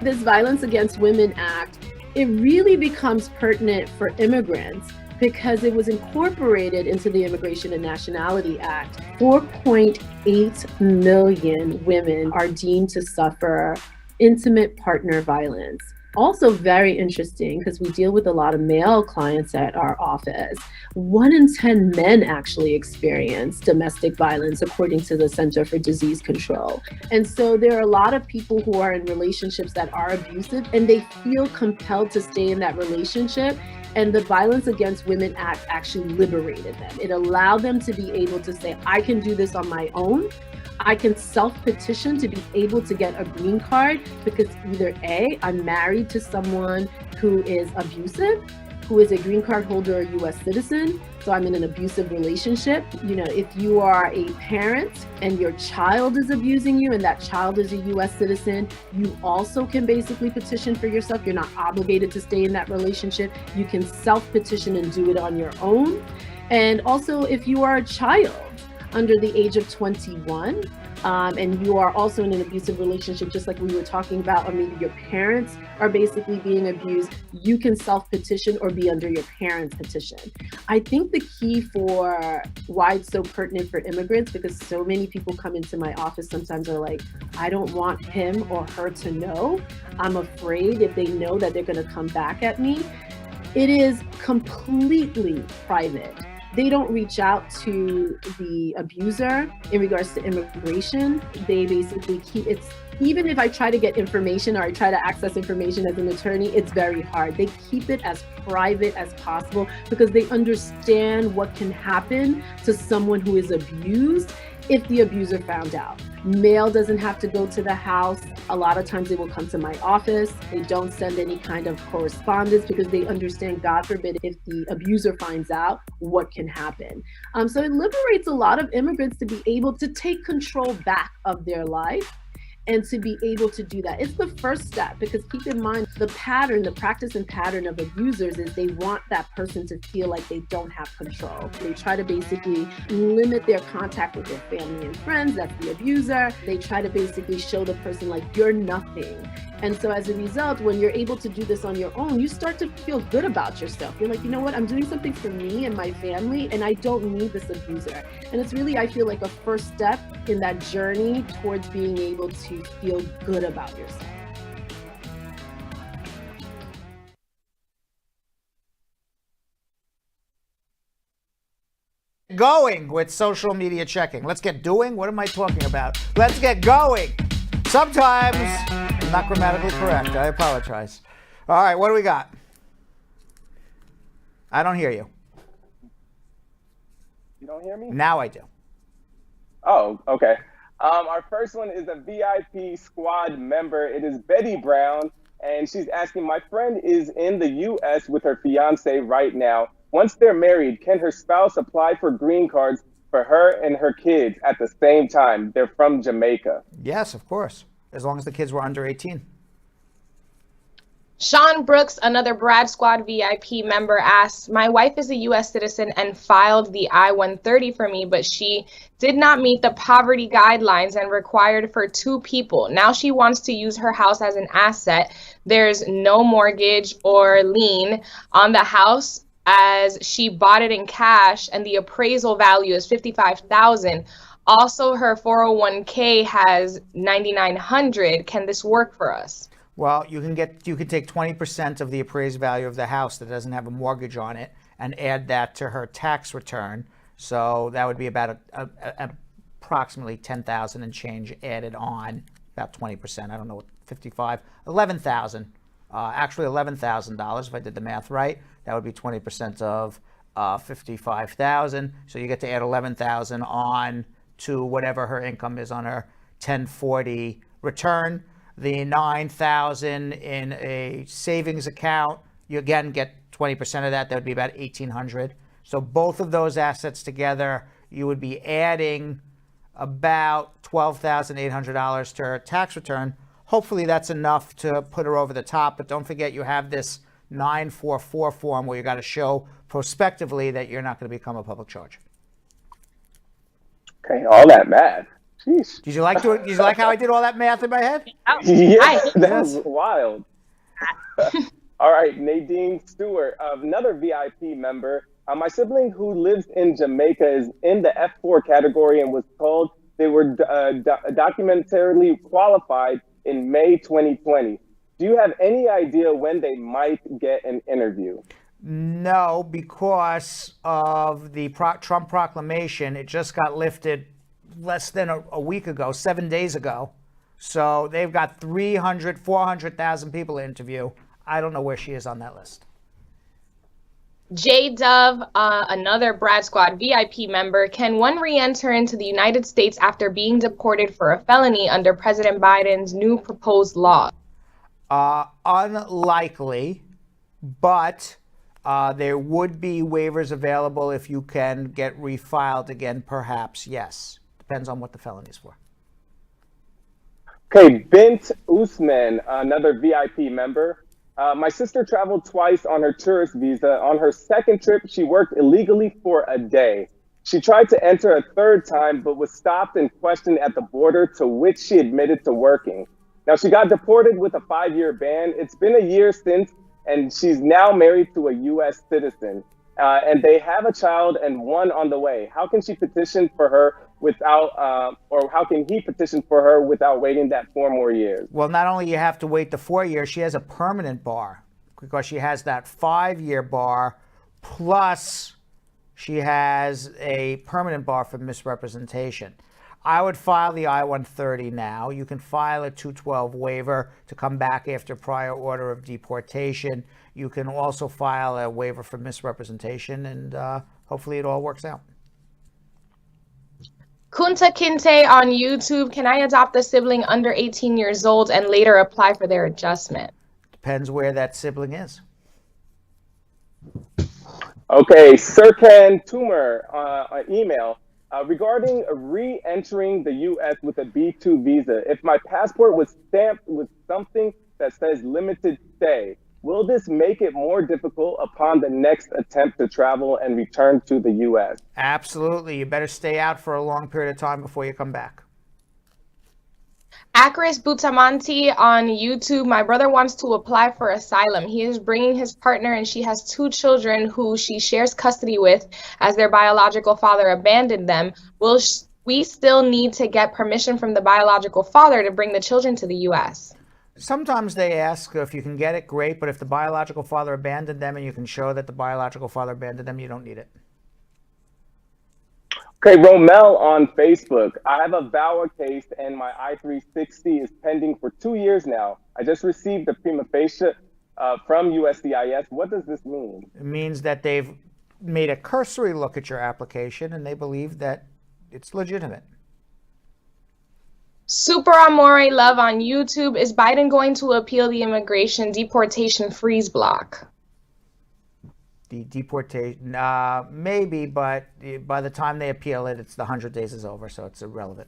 This Violence Against Women Act, it really becomes pertinent for immigrants because it was incorporated into the Immigration and Nationality Act. 4.8 million women are deemed to suffer intimate partner violence. Also very interesting, because we deal with a lot of male clients at our office. 1 in 10 men actually experience domestic violence, according to the Center for Disease Control. And so there are a lot of people who are in relationships that are abusive, and they feel compelled to stay in that relationship. And the Violence Against Women Act actually liberated them. It allowed them to be able to say, I can do this on my own. I can self-petition to be able to get a green card because either A, I'm married to someone who is abusive, who is a green card holder or US citizen, so I'm in an abusive relationship. You know, if you are a parent and your child is abusing you and that child is a US citizen, you also can basically petition for yourself. You're not obligated to stay in that relationship. You can self-petition and do it on your own. And also, if you are a child under the age of 21, and you are also in an abusive relationship, just like we were talking about, or maybe your parents are basically being abused, you can self-petition or be under your parents' petition. I think the key for why it's so pertinent for immigrants, because so many people come into my office sometimes are like, I don't want him or her to know. I'm afraid if they know that they're gonna come back at me. It is completely private. They don't reach out to the abuser in regards to immigration. They basically keep it, even if I try to get information or I try to access information as an attorney, it's very hard. They keep it as private as possible because they understand what can happen to someone who is abused if the abuser found out. Mail doesn't have to go to the house. A lot of times they will come to my office. They don't send any kind of correspondence because they understand, God forbid, if the abuser finds out, what can happen. So it liberates a lot of immigrants to be able to take control back of their life and to be able to do that. It's the first step, because keep in mind, the pattern, the practice and pattern of abusers is they want that person to feel like they don't have control. They try to basically limit their contact with their family and friends. That's the abuser. They try to basically show the person like, you're nothing. And so as a result, when you're able to do this on your own, you start to feel good about yourself. You're like, you know what, I'm doing something for me and my family, and I don't need this abuser. And it's really, I feel like, a first step in that journey towards being able to feel good about yourself. Going with social media checking. Let's get doing. What am I talking about? Let's get going. Sometimes I'm not grammatically correct. I apologize. All right, what do we got? I don't hear you. You don't hear me? Now I do. Oh, okay. Our first one is a VIP squad member. It is Betty Brown, and she's asking, my friend is in the U.S. with her fiance right now. Once they're married, can her spouse apply for green cards for her and her kids at the same time. They're from Jamaica. Yes, of course, as long as the kids were under 18. Sean Brooks, another Brad Squad VIP member, asks, my wife is a U.S. citizen and filed the I-130 for me, but she did not meet the poverty guidelines and required for 2 people. Now she wants to use her house as an asset. There's no mortgage or lien on the house as she bought it in cash, and the appraisal value is $55,000. Also, her 401k has $9,900. Can this work for us? Well, you can take 20% of the appraised value of the house that doesn't have a mortgage on it and add that to her tax return. So that would be about approximately $10,000 and change added on, about 20%. I don't know what, 55, $11,000. Actually $11,000 if I did the math right. That would be 20% of 55,000. So you get to add 11,000 on to whatever her income is on her 1040 return. The 9,000 in a savings account, you again get 20% of that. That would be about 1,800. So both of those assets together, you would be adding about $12,800 to her tax return. Hopefully that's enough to put her over the top. But don't forget, you have this 944 form where you got to show prospectively that you're not going to become a public charge. Okay, all that math. Jeez. Did you like how I did all that math in my head? Yeah, that was wild. All right, Nadine Stewart, another VIP member. My sibling who lives in Jamaica is in the F4 category and was told they were documentarily qualified in May 2020. Do you have any idea when they might get an interview? No, because of the Trump proclamation. It just got lifted less than a week ago, 7 days ago. So they've got 400,000 people to interview. I don't know where she is on that list. J Dove, another Brad Squad VIP member, can one re-enter into the United States after being deported for a felony under President Biden's new proposed law? Unlikely, but there would be waivers available if you can get refiled again, perhaps, yes. Depends on what the felony is for. Okay, Bint Usman, another VIP member. My sister traveled twice on her tourist visa. On her second trip, she worked illegally for a day. She tried to enter a third time, but was stopped and questioned at the border, to which she admitted to working. Now, she got deported with a 5-year ban. It's been a year since, and she's now married to a U.S. citizen. And they have a child and one on the way. How can she petition for her without, or how can he petition for her without waiting that 4 more years? Well, not only you have to wait the 4 years, she has a permanent bar because she has that 5-year bar, plus she has a permanent bar for misrepresentation. I would file the I-130 now. You can file a 212 waiver to come back after prior order of deportation. You can also file a waiver for misrepresentation, and hopefully it all works out. Kunta Kinte on YouTube, can I adopt a sibling under 18 years old and later apply for their adjustment? Depends where that sibling is. Okay, Serkan Tumor, email. Regarding re-entering the U.S. with a B2 visa, if my passport was stamped with something that says limited stay, will this make it more difficult upon the next attempt to travel and return to the U.S.? Absolutely. You better stay out for a long period of time before you come back. Akris Butamanti on YouTube, my brother wants to apply for asylum. He is bringing his partner and she has 2 children who she shares custody with as their biological father abandoned them. Will we still need to get permission from the biological father to bring the children to the U.S.? Sometimes they ask if you can get it, great, but if the biological father abandoned them and you can show that the biological father abandoned them, you don't need it. Okay, Romel on Facebook. I have a VAWA case and my I-360 is pending for 2 years now. I just received the prima facie from USCIS. What does this mean? It means that they've made a cursory look at your application and they believe that it's legitimate. Super Amore Love on YouTube, is Biden going to appeal the immigration deportation freeze block? The deportation, maybe, but by the time they appeal it, it's the 100 days is over, so it's irrelevant.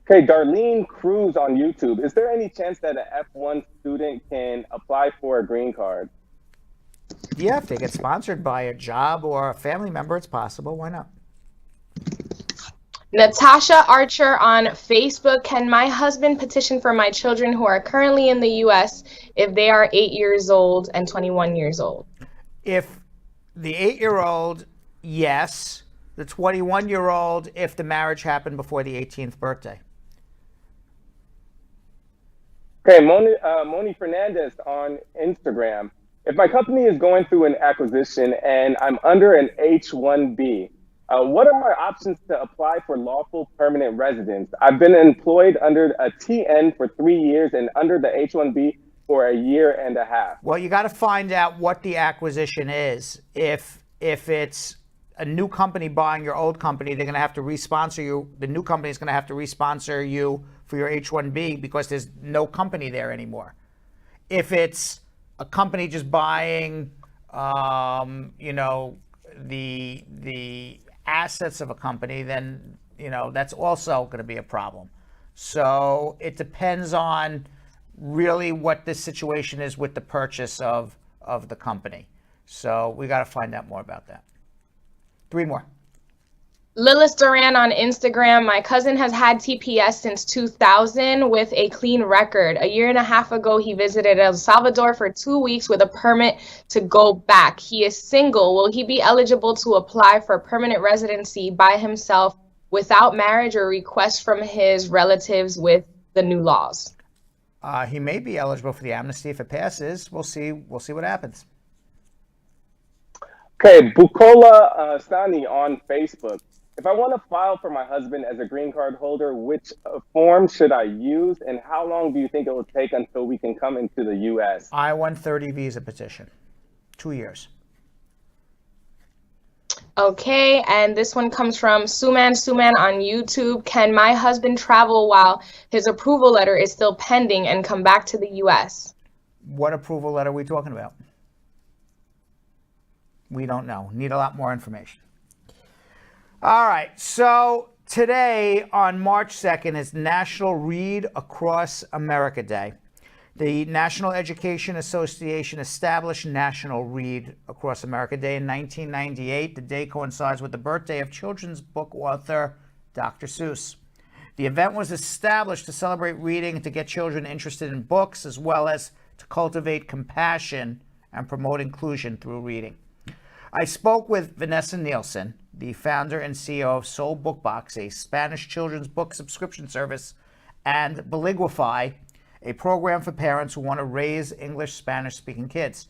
Okay, Darlene Cruz on YouTube. Is there any chance that an F1 student can apply for a green card? Yeah, if they get sponsored by a job or a family member, it's possible. Why not? Natasha Archer on Facebook. Can my husband petition for my children who are currently in the U.S. if they are 8 years old and 21 years old? If the 8-year-old, yes. The 21-year-old, if the marriage happened before the 18th birthday. Okay, Moni Fernandez on Instagram. If my company is going through an acquisition and I'm under an H-1B, what are my options to apply for lawful permanent residence? I've been employed under a TN for 3 years and under the H-1B for a year and a half. Well, you got to find out what the acquisition is. If it's a new company buying your old company, they're going to have to re-sponsor you. The new company is going to have to re-sponsor you for your H-1B because there's no company there anymore. If it's a company just buying, the assets of a company, then, that's also going to be a problem. So it depends on really what the situation is with the purchase of the company. So we got to find out more about that. 3 more. Lilith Duran on Instagram. My cousin has had TPS since 2000 with a clean record. A year and a half ago, he visited El Salvador for 2 weeks with a permit to go back. He is single. Will he be eligible to apply for permanent residency by himself without marriage or request from his relatives with the new laws? He may be eligible for the amnesty if it passes. We'll see what happens. Okay, Bukola Stani on Facebook. If I want to file for my husband as a green card holder, which form should I use, and how long do you think it will take until we can come into the U.S.? I-130 visa petition, 2 years. Okay, and this one comes from Suman on YouTube. Can my husband travel while his approval letter is still pending and come back to the U.S.? What approval letter are we talking about? We don't know. Need a lot more information. All right, so today on March 2nd is National Read Across America Day. The National Education Association established National Read Across America Day in 1998. The day coincides with the birthday of children's book author Dr. Seuss. The event was established to celebrate reading and to get children interested in books, as well as to cultivate compassion and promote inclusion through reading. I spoke with Vanessa Nielsen, the founder and CEO of Soul Bookbox, a Spanish children's book subscription service, and BILIGUIFY, a program for parents who want to raise English Spanish-speaking kids.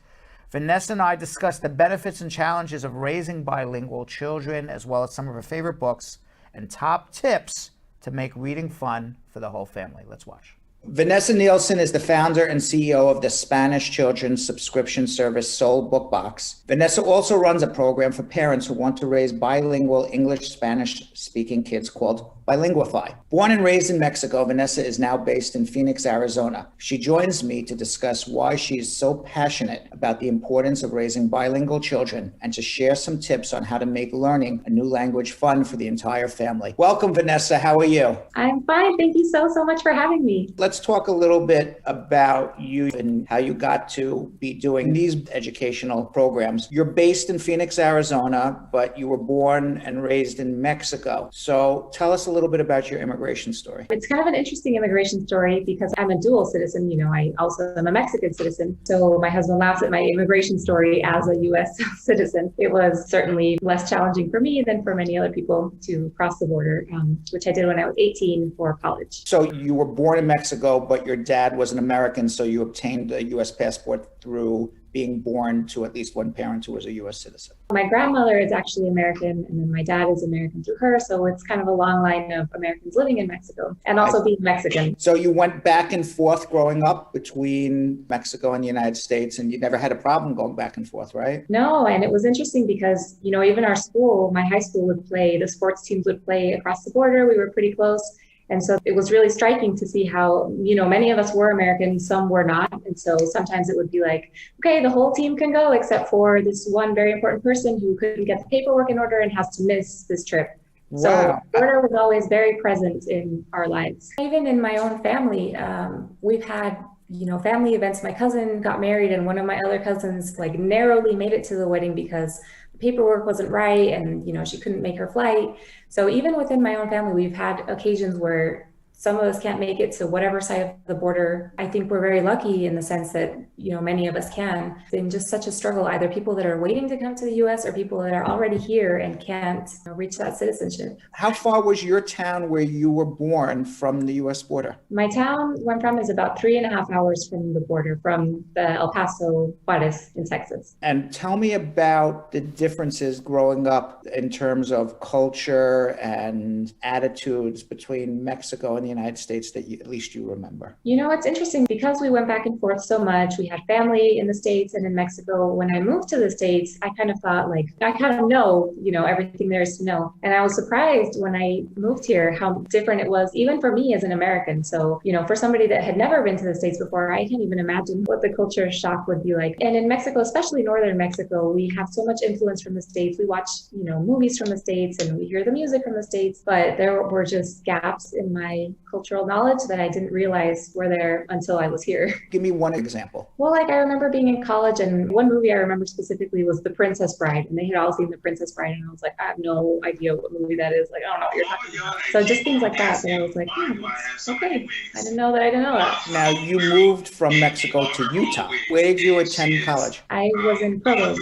Vanessa and I discussed the benefits and challenges of raising bilingual children, as well as some of her favorite books and top tips to make reading fun for the whole family. Let's watch. Vanessa Nielsen is the founder and CEO of the Spanish children's subscription service Soul Bookbox. Vanessa also runs a program for parents who want to raise bilingual English-Spanish-speaking kids called BILIGUIFY. Born and raised in Mexico, Vanessa is now based in Phoenix, Arizona. She joins me to discuss why she is so passionate about the importance of raising bilingual children and to share some tips on how to make learning a new language fun for the entire family. Welcome, Vanessa. How are you? I'm fine. Thank you so much for having me. Let's talk a little bit about you and how you got to be doing these educational programs. You're based in Phoenix, Arizona, but you were born and raised in Mexico. So tell us a little bit about your immigration story. It's kind of an interesting immigration story because I'm a dual citizen. I also am a Mexican citizen. So my husband laughs at my immigration story as a U.S. citizen. It was certainly less challenging for me than for many other people to cross the border, which I did when I was 18 for college. So you were born in Mexico, but your dad was an American, so you obtained a U.S. passport through being born to at least one parent who was a U.S. citizen. My grandmother is actually American, and then my dad is American through her, so it's kind of a long line of Americans living in Mexico, and also being Mexican. So you went back and forth growing up between Mexico and the United States, and you never had a problem going back and forth, right? No, and it was interesting because, even our school, my high school would play, the sports teams would play across the border. We were pretty close. And so it was really striking to see how, many of us were American, some were not. And so sometimes it would be like, okay, the whole team can go except for this one very important person who couldn't get the paperwork in order and has to miss this trip. So Wow. border was always very present in our lives. Even in my own family, we've had family events. My cousin got married and one of my other cousins like narrowly made it to the wedding because the paperwork wasn't right and, she couldn't make her flight. So even within my own family, we've had occasions where some of us can't make it to whatever side of the border. I think we're very lucky in the sense that, many of us can. It's been just such a struggle, either people that are waiting to come to the US or people that are already here and can't reach that citizenship. How far was your town where you were born from the US border? My town where I'm from is about 3.5 hours from the border, from the El Paso, Juarez in Texas. And tell me about the differences growing up in terms of culture and attitudes between Mexico and the United States that at least you remember. It's interesting because we went back and forth so much. We had family in the States and in Mexico. When I moved to the States, I kind of thought like, I kind of know, everything there is to know. And I was surprised when I moved here, how different it was, even for me as an American. So, for somebody that had never been to the States before, I can't even imagine what the culture shock would be like. And in Mexico, especially northern Mexico, we have so much influence from the States. We watch, movies from the States and we hear the music from the States, but there were just gaps in my cultural knowledge that I didn't realize were there until I was here. Give me one example. Well, like I remember being in college and one movie I remember specifically was The Princess Bride, and they had all seen The Princess Bride and I was like, I have no idea what movie that is. Like, I don't know what you're talking about. So just things like that. And I was like, okay, I didn't know that I didn't know that. Now you moved from Mexico to Utah. Where did you attend college? I was in Provo.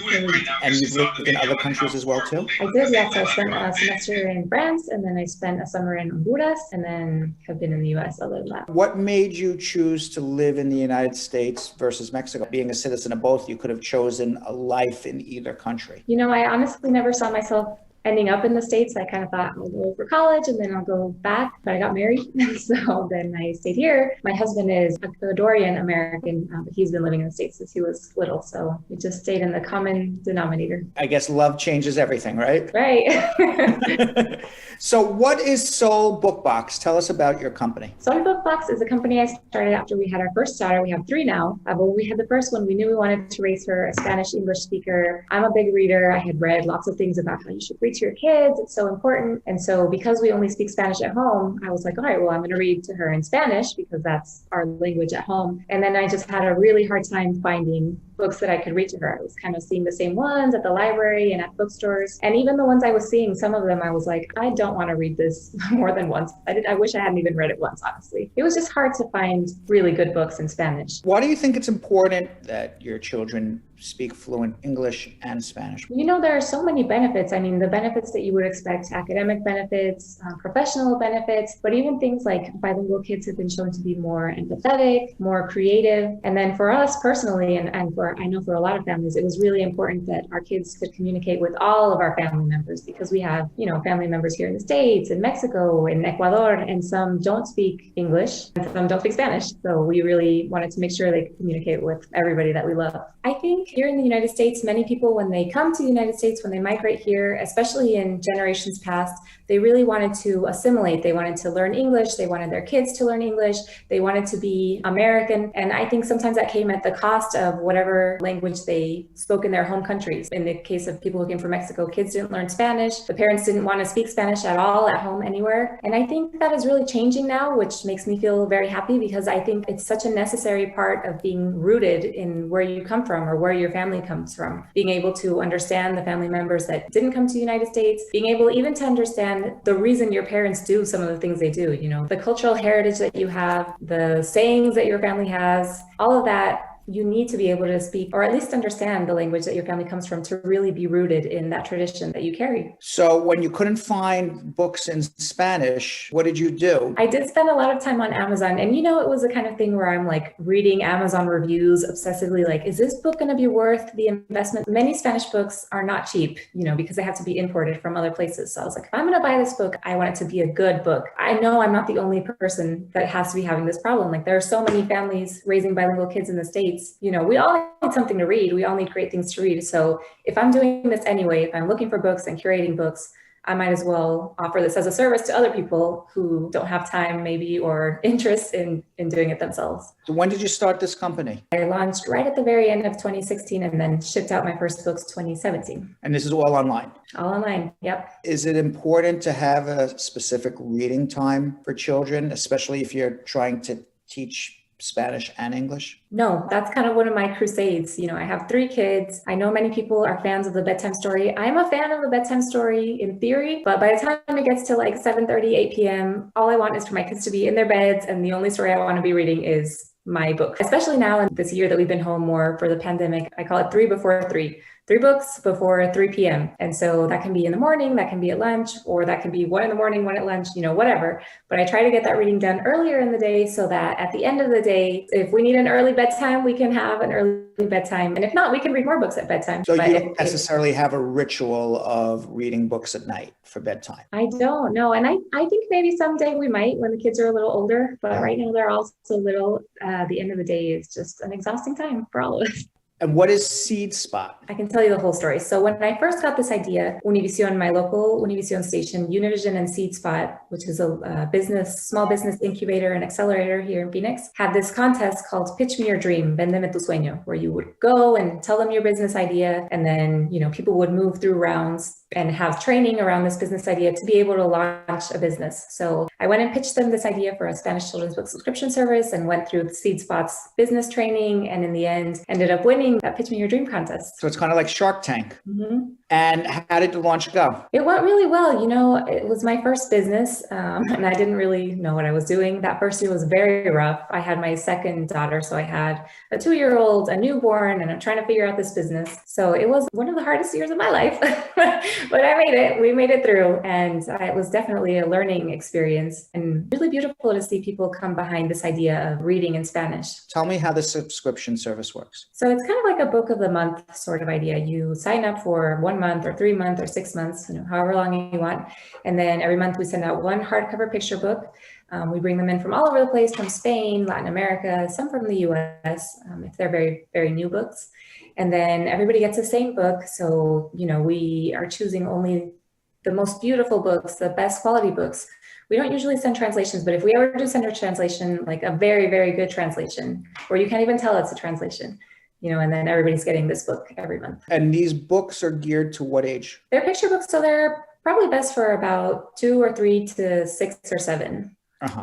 And you've lived in other countries as well too? I did, yes. I spent a semester in France and then I spent a summer in Honduras and then have been in the US other than that. What made you choose to live in the United States versus Mexico? Being a citizen of both, you could have chosen a life in either country. I honestly never saw myself ending up in the States. I kind of thought I'll go for college and then I'll go back, but I got married. So then I stayed here. My husband is Ecuadorian American, but he's been living in the States since he was little. So we just stayed in the common denominator. I guess love changes everything, right? Right. So what is Soul Bookbox? Tell us about your company. Soul Bookbox is a company I started after we had our first daughter. We have 3 now. But when we had the first one, we knew we wanted to raise her a Spanish English speaker. I'm a big reader. I had read lots of things about how you should read to your kids. It's so important. And so because we only speak Spanish at home, I was like, all right, well, I'm going to read to her in Spanish because that's our language at home. And then I just had a really hard time finding books that I could read to her. I was kind of seeing the same ones at the library and at bookstores. And even the ones I was seeing, some of them I was like, I don't want to read this more than once. I wish I hadn't even read it once, honestly. It was just hard to find really good books in Spanish. Why do you think it's important that your children speak fluent English and Spanish? There are so many benefits. I mean, the benefits that you would expect, academic benefits, professional benefits, but even things like bilingual kids have been shown to be more empathetic, more creative. And then for us personally, and for I know for a lot of families, it was really important that our kids could communicate with all of our family members because we have, family members here in the States, in Mexico, in Ecuador, and some don't speak English and some don't speak Spanish. So we really wanted to make sure they could communicate with everybody that we love. I think here in the United States, many people, when they come to the United States, when they migrate here, especially in generations past, they really wanted to assimilate. They wanted to learn English. They wanted their kids to learn English. They wanted to be American. And I think sometimes that came at the cost of whatever language they spoke in their home countries. In the case of people who came from Mexico, kids didn't learn Spanish. The parents didn't want to speak Spanish at all at home anywhere. And I think that is really changing now, which makes me feel very happy because I think it's such a necessary part of being rooted in where you come from or where your family comes from. Being able to understand the family members that didn't come to the United States, being able even to understand the reason your parents do some of the things they do, the cultural heritage that you have, the sayings that your family has, all of that. You need to be able to speak or at least understand the language that your family comes from to really be rooted in that tradition that you carry. So when you couldn't find books in Spanish, what did you do? I did spend a lot of time on Amazon. And it was the kind of thing where I'm like reading Amazon reviews obsessively, like, is this book going to be worth the investment? Many Spanish books are not cheap, because they have to be imported from other places. So I was like, if I'm going to buy this book, I want it to be a good book. I know I'm not the only person that has to be having this problem. Like there are so many families raising bilingual kids in the States. We all need something to read. We all need great things to read. So if I'm doing this anyway, if I'm looking for books and curating books, I might as well offer this as a service to other people who don't have time maybe or interest in doing it themselves. So when did you start this company? I launched right at the very end of 2016 and then shipped out my first books 2017. And this is all online? All online, yep. Is it important to have a specific reading time for children, especially if you're trying to teach Spanish and English? No, that's kind of one of my crusades. You know, I have 3 kids. I know many people are fans of the bedtime story. I'm a fan of the bedtime story in theory, but by the time it gets to like 7:30, 8 p.m., all I want is for my kids to be in their beds, and the only story I want to be reading is my book. Especially now in this year that we've been home more for the pandemic, I call it 3 before 3. 3 books before 3 p.m. And so that can be in the morning, that can be at lunch, or that can be 1 in the morning, 1 at lunch, you know, whatever. But I try to get that reading done earlier in the day so that at the end of the day, if we need an early bedtime, we can have an early bedtime. And if not, we can read more books at bedtime. So you don't necessarily have a ritual of reading books at night for bedtime? I don't know. And I think maybe someday we might when the kids are a little older, but right now they're all so little. The end of the day is just an exhausting time for all of us. And what is Seed Spot? I can tell you the whole story. So when I first got this idea, Univision, my local Univision station, Univision and Seed Spot, which is a small business incubator and accelerator here in Phoenix, had this contest called Pitch Me Your Dream, Véndeme tu sueño, where you would go and tell them your business idea. And then, you know, people would move through rounds and have training around this business idea to be able to launch a business. So I went and pitched them this idea for a Spanish children's book subscription service and went through Seed Spot's business training, and in the end ended up winning that Pitch Me Your Dream contest. So it's kind of like Shark Tank. Mm-hmm. And how did the launch go? It went really well. You know, it was my first business and I didn't really know what I was doing. That first year was very rough. I had my second daughter, so I had a 2-year-old, a newborn, and I'm trying to figure out this business. So it was one of the hardest years of my life, but I made it. We made it through, and it was definitely a learning experience and really beautiful to see people come behind this idea of reading in Spanish. Tell me how the subscription service works. So it's kind of like a book of the month sort of idea. You sign up for 1 month or 3 months or 6 months, you know, however long you want. And then every month we send out 1 hardcover picture book. We bring them in from all over the place, from Spain, Latin America, some from the US, if they're very, very new books. And then everybody gets the same book. So, you know, we are choosing only the most beautiful books, the best quality books. We don't usually send translations, but if we ever do send a translation, like a very, very good translation, where you can't even tell it's a translation, you know, and then everybody's getting this book every month. And these books are geared to what age? They're picture books, so they're probably best for about 2 or 3 to 6 or 7.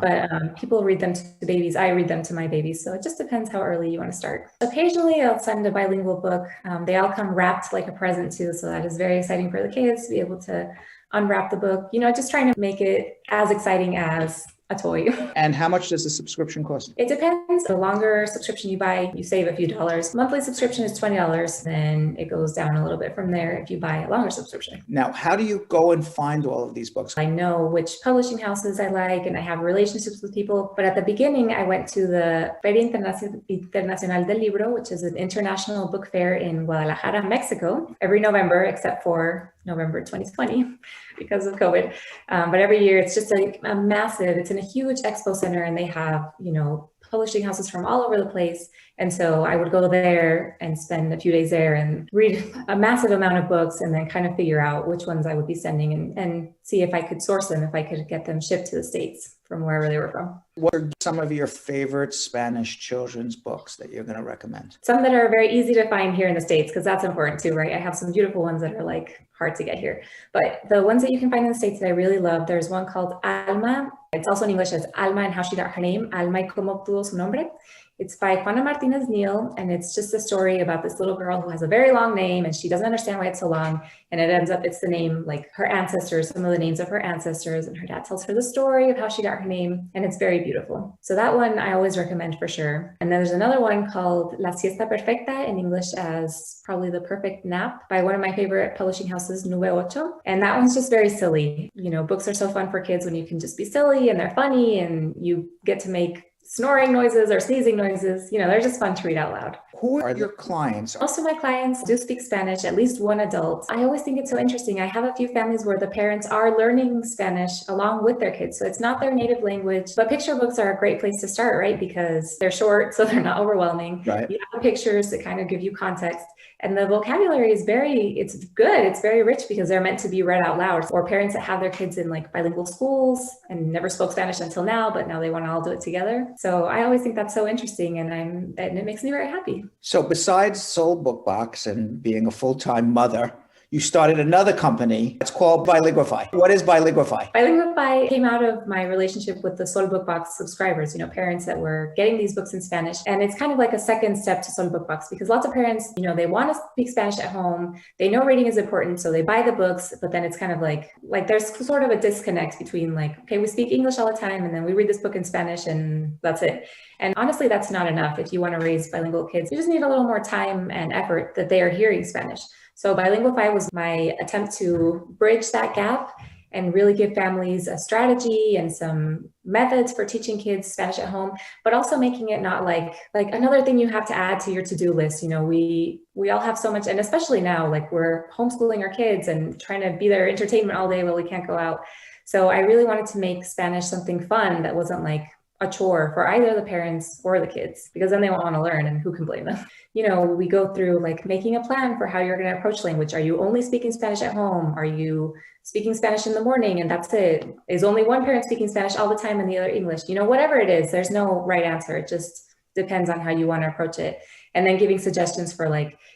But people read them to babies. I read them to my babies. So it just depends how early you want to start. Occasionally I'll send a bilingual book. They all come wrapped like a present too. So that is very exciting for the kids to be able to unwrap the book, you know, just trying to make it as exciting as a toy. And how much does the subscription cost? It depends. The longer subscription you buy, you save a few dollars. Monthly subscription is $20. Then it goes down a little bit from there if you buy a longer subscription. Now, how do you go and find all of these books? I know which publishing houses I like, and I have relationships with people. But at the beginning, I went to the Feria Internacional del Libro, which is an international book fair in Guadalajara, Mexico, every November, except for November 2020 because of COVID. But every year it's just a massive, it's in a huge expo center, and they have, you know, publishing houses from all over the place. And so I would go there and spend a few days there and read a massive amount of books, and then kind of figure out which ones I would be sending and see if I could source them, if I could get them shipped to the States from wherever they were from. What are some of your favorite Spanish children's books that you're going to recommend? Some that are very easy to find here in the States, because that's important too, right? I have some beautiful ones that are like hard to get here. But the ones that you can find in the States that I really love, there's one called Alma. It's also in English as Alma and How She Got Her Name, Alma y Cómo Obtuvo Su Nombre. It's by Juana Martinez Neal, and it's just a story about this little girl who has a very long name, and she doesn't understand why it's so long. And it ends up, it's the name, like her ancestors, some of the names of her ancestors, and her dad tells her the story of how she got her name, and it's very beautiful. So that one I always recommend for sure. And then there's another one called La Siesta Perfecta, in English as probably The Perfect Nap, by one of my favorite publishing houses, Nube Ocho. And that one's just very silly. You know, books are so fun for kids when you can just be silly and they're funny, and you get to make snoring noises or sneezing noises. They're just fun to read out loud. Who are your clients? Most of my clients do speak Spanish, at least one adult. I always think it's so interesting. I have a few families where the parents are learning Spanish along with their kids. So it's not their native language, but picture books are a great place to start, right? Because they're short, so they're not overwhelming. Right. You have the pictures that kind of give you context. And the vocabulary is it's good. It's very rich because they're meant to be read out loud. Or parents that have their kids in like bilingual schools and never spoke Spanish until now, but now they want to all do it together. So I always think that's so interesting, and it makes me very happy. So besides Soul Book Box and being a full-time mother, you started another company. It's called BILIGUIFY. What is BILIGUIFY? BILIGUIFY came out of my relationship with the Soul Book Box subscribers, parents that were getting these books in Spanish. And it's kind of like a second step to Soul Book Box because lots of parents, they want to speak Spanish at home. They know reading is important, so they buy the books, but then it's kind of like there's sort of a disconnect between okay, we speak English all the time and then we read this book in Spanish and that's it. And honestly, that's not enough. If you want to raise bilingual kids, you just need a little more time and effort that they are hearing Spanish. So BILIGUIFY was my attempt to bridge that gap and really give families a strategy and some methods for teaching kids Spanish at home, but also making it not like another thing you have to add to your to-do list. We all have so much, and especially now, we're homeschooling our kids and trying to be their entertainment all day while we can't go out. So I really wanted to make Spanish something fun that wasn't like a chore for either the parents or the kids, because then they won't want to learn, and who can blame them? We go through making a plan for how you're going to approach language. Are you only speaking Spanish at home? Are you speaking Spanish in the morning and that's it? Is only one parent speaking Spanish all the time and the other English? Whatever it is, there's no right answer. It just depends on how you want to approach it. And then giving suggestions for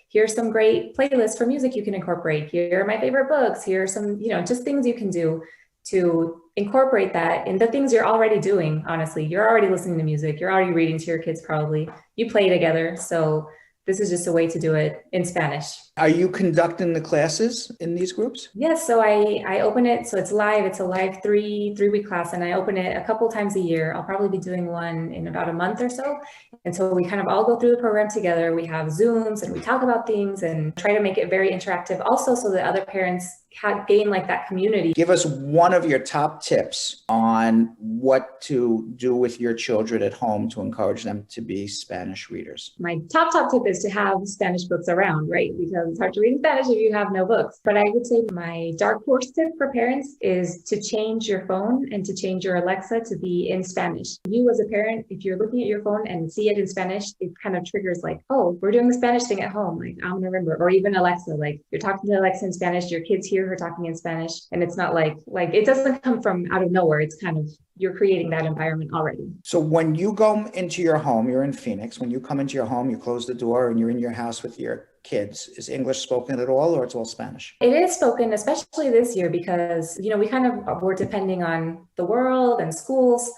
here's some great playlists for music you can incorporate. Here are my favorite books. Here are some, just things you can do to incorporate that in the things you're already doing. Honestly, you're already listening to music. You're already reading to your kids, probably. You play together. So this is just a way to do it in Spanish. Are you conducting the classes in these groups? Yes, so I open it, so it's live. It's a live three-week class, and I open it a couple times a year. I'll probably be doing one in about a month or so. And so we kind of all go through the program together. We have Zooms and we talk about things and try to make it very interactive also, so that other parents gain that community. Give us one of your top tips on what to do with your children at home to encourage them to be Spanish readers. My top tip is to have Spanish books around, right? Because it's hard to read in Spanish if you have no books. But I would say my dark horse tip for parents is to change your phone and to change your Alexa to be in Spanish. You as a parent, if you're looking at your phone and see it in Spanish, it kind of triggers oh, we're doing the Spanish thing at home. I'm gonna remember. Or even Alexa, you're talking to Alexa in Spanish, your kids hear her talking in Spanish, and it's not like it doesn't come from out of nowhere. It's kind of, you're creating that environment already. So when you go into your home, you're in Phoenix, when you come into your home, you close the door and you're in your house with your kids, is English spoken at all, or it's all Spanish? It is spoken, especially this year, because, we kind of were depending on the world and schools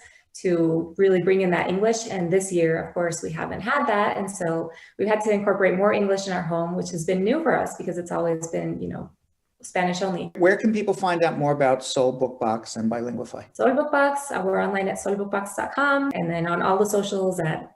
to really bring in that English. And this year, of course, we haven't had that. And so we've had to incorporate more English in our home, which has been new for us because it's always been, Spanish only. Where can people find out more about Soul Book Box and BILIGUIFY? Soul Book Box, we're online at soulbookbox.com, and then on all the socials at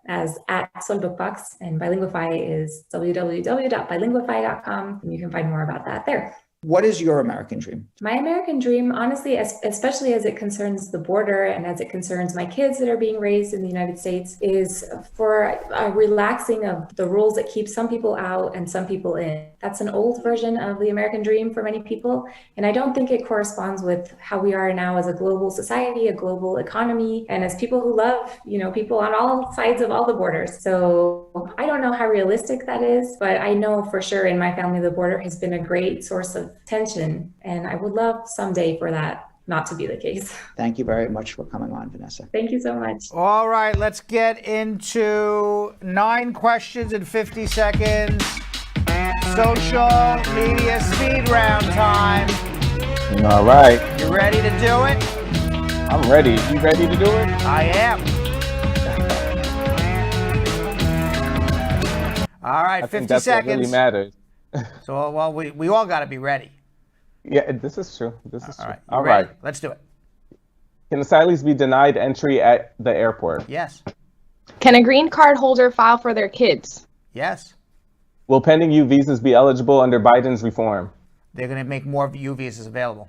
Soul Book Box, and BILIGUIFY is www.bilinguify.com, and you can find more about that there. What is your American dream? My American dream, honestly, especially as it concerns the border and as it concerns my kids that are being raised in the United States, is for a relaxing of the rules that keep some people out and some people in. That's an old version of the American dream for many people, and I don't think it corresponds with how we are now as a global society, a global economy, and as people who love, people on all sides of all the borders. So I don't know how realistic that is, but I know for sure in my family, the border has been a great source of tension, and I would love someday for that not to be the case. Thank you very much for coming on, Vanessa. Thank you so much. All right, let's get into 9 questions in 50 seconds. Social media speed round time. All right. You ready to do it? I'm ready. You ready to do it? I am. All right, 50 that's seconds. What really matters. So, well, we all got to be ready. Yeah, this is true. This is true. All right. Let's do it. Can asylees be denied entry at the airport? Yes. Can a green card holder file for their kids? Yes. Will pending U visas be eligible under Biden's reform? They're going to make more U visas available.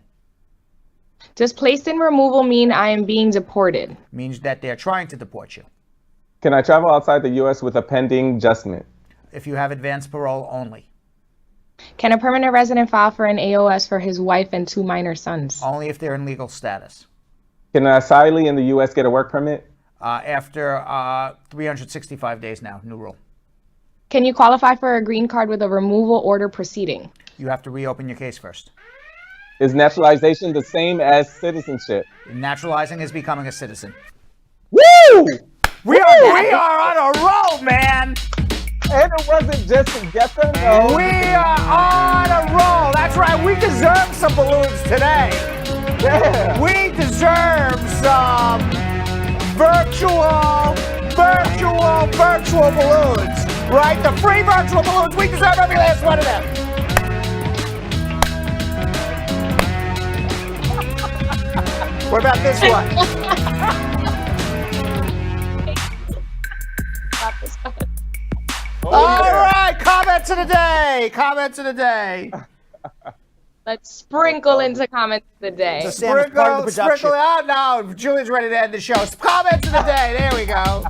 Does placed in removal mean I am being deported? Means that they're trying to deport you. Can I travel outside the U.S. with a pending adjustment? If you have advanced parole only. Can a permanent resident file for an AOS for his wife and 2 minor sons? Only if they're in legal status. Can an asylee in the U.S. get a work permit? After 365 days now, new rule. Can you qualify for a green card with a removal order proceeding? You have to reopen your case first. Is naturalization the same as citizenship? Naturalizing is becoming a citizen. Woo! We are on a roll, man! And it wasn't just to get them, though. We are on a roll. That's right. We deserve some balloons today. Yeah. We deserve some virtual balloons. Right? The free virtual balloons. We deserve every last one of them. What about this one? All right, comments of the day. Comments of the day. Let's sprinkle into comments of the day. Sprinkle out now. Julian's ready to end the show. Comments of the day. There we go.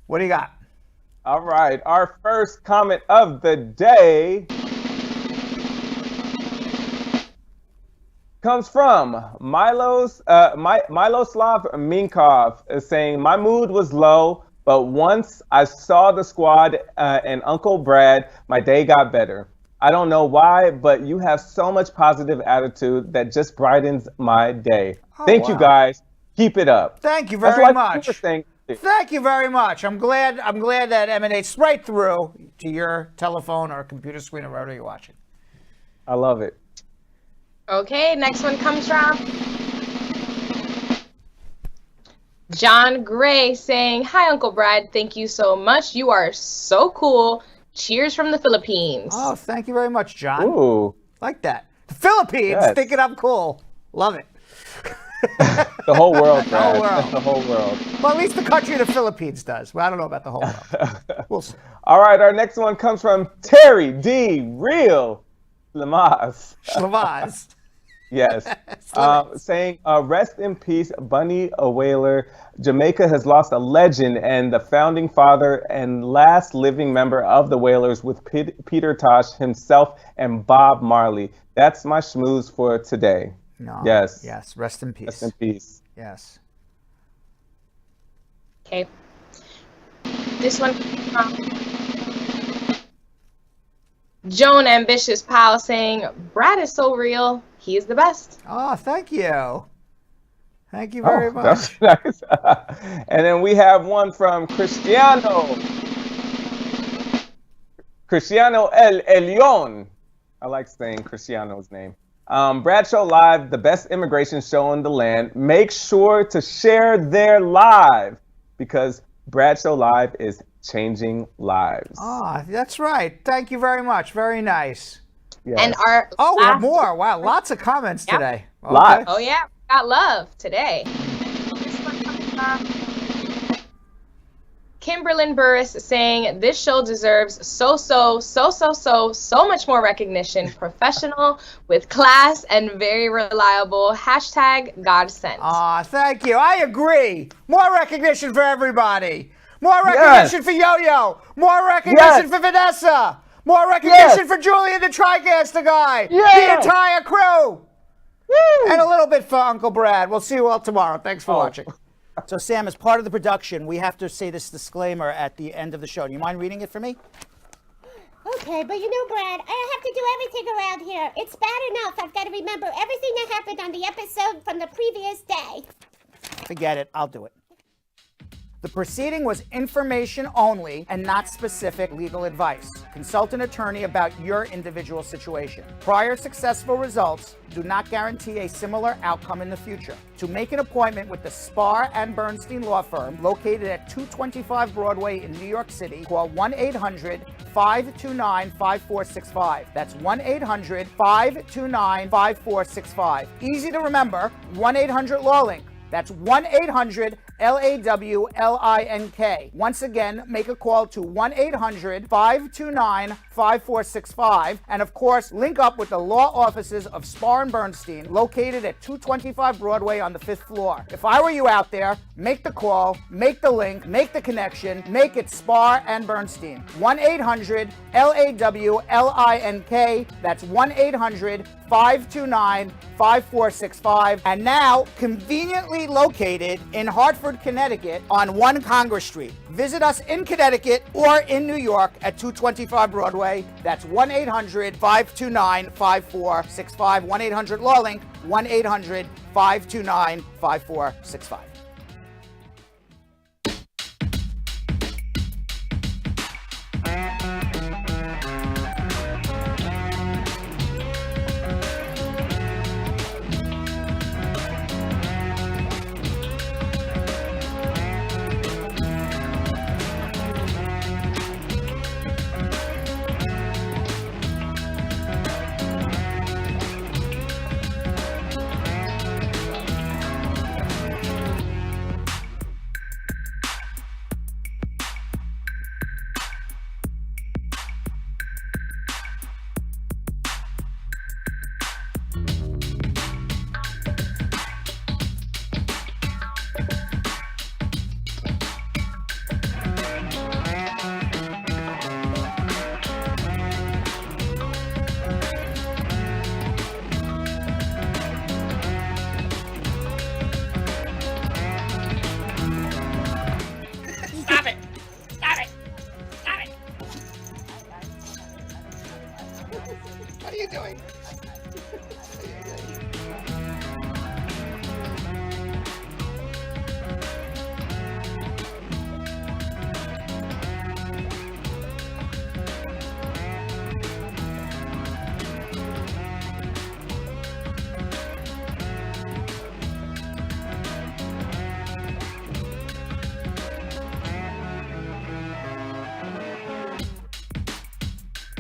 What do you got? All right, our first comment of the day comes from Miloslav Minkov, saying, my mood was low, but once I saw the squad and Uncle Brad, my day got better. I don't know why, but you have so much positive attitude that just brightens my day. Thank you guys. Keep it up. Thank you very much. Thank you very much. I'm glad that emanates right through to your telephone or computer screen or wherever you're watching. I love it. Okay, next one comes from John Gray saying, hi, Uncle Brad. Thank you so much. You are so cool. Cheers from the Philippines. Oh, thank you very much, John. Ooh. Like that. The Philippines, Yes. thinking I'm cool. Love it. The whole world, The whole Brad. world. The whole world. Well, at least the country of the Philippines does. Well, I don't know about the whole world. We'll see. All right, our next one comes from Terry D. Real Lamas. Slavaz. Yes. Saying, rest in peace, Bunny a Whaler. Jamaica has lost a legend and the founding father and last living member of the Whalers with Peter Tosh himself and Bob Marley. That's my schmooze for today. No. Yes. Yes. Rest in peace. Rest in peace. Yes. Okay. This one from Joan Ambitious Pal saying, Brad is so real. He is the best. Oh, thank you. Thank you very much. That's nice. And then we have one from Cristiano El Elion. I like saying Cristiano's name. Bradshaw Live, the best immigration show in the land. Make sure to share their live because Bradshaw Live is changing lives. Ah, that's right. Thank you very much. Very nice. Yes. And our we have more. Wow, lots of comments Yep. today. Okay. Lots. Oh yeah, we got love today. This one comes from Kimberlyn Burris saying, this show deserves so much more recognition. Professional, with class, and very reliable. # God sent. Ah, thank you. I agree. More recognition for everybody. More recognition for Yo-Yo. More recognition for Vanessa. More recognition for Julian, the TriCaster guy. The entire crew. And a little bit for Uncle Brad. We'll see you all tomorrow. Thanks for watching. So, Sam, as part of the production, we have to say this disclaimer at the end of the show. Do you mind reading it for me? Okay, but you know, Brad, I have to do everything around here. It's bad enough I've got to remember everything that happened on the episode from the previous day. Forget it. I'll do it. The proceeding was information only and not specific legal advice. Consult an attorney about your individual situation. Prior successful results do not guarantee a similar outcome in the future. To make an appointment with the Spar and Bernstein law firm located at 225 Broadway in New York City, call 1-800-529-5465. That's 1-800-529-5465. Easy to remember, 1-800-LAWLINK. That's 1-800-LAWLINK. Once again, make a call to 1-800-529-5465. And of course, link up with the law offices of Spar and Bernstein, located at 225 Broadway on the 5th floor. If I were you out there, make the call, make the link, make the connection, make it Spar and Bernstein. 1-800-LAWLINK. That's 1-800-529-5465. And now, conveniently located in Hartford, Connecticut on 1 Congress Street. Visit us in Connecticut or in New York at 225 Broadway. That's 1-800-529-5465. 1-800-LAW-LINK, 1-800-529-5465.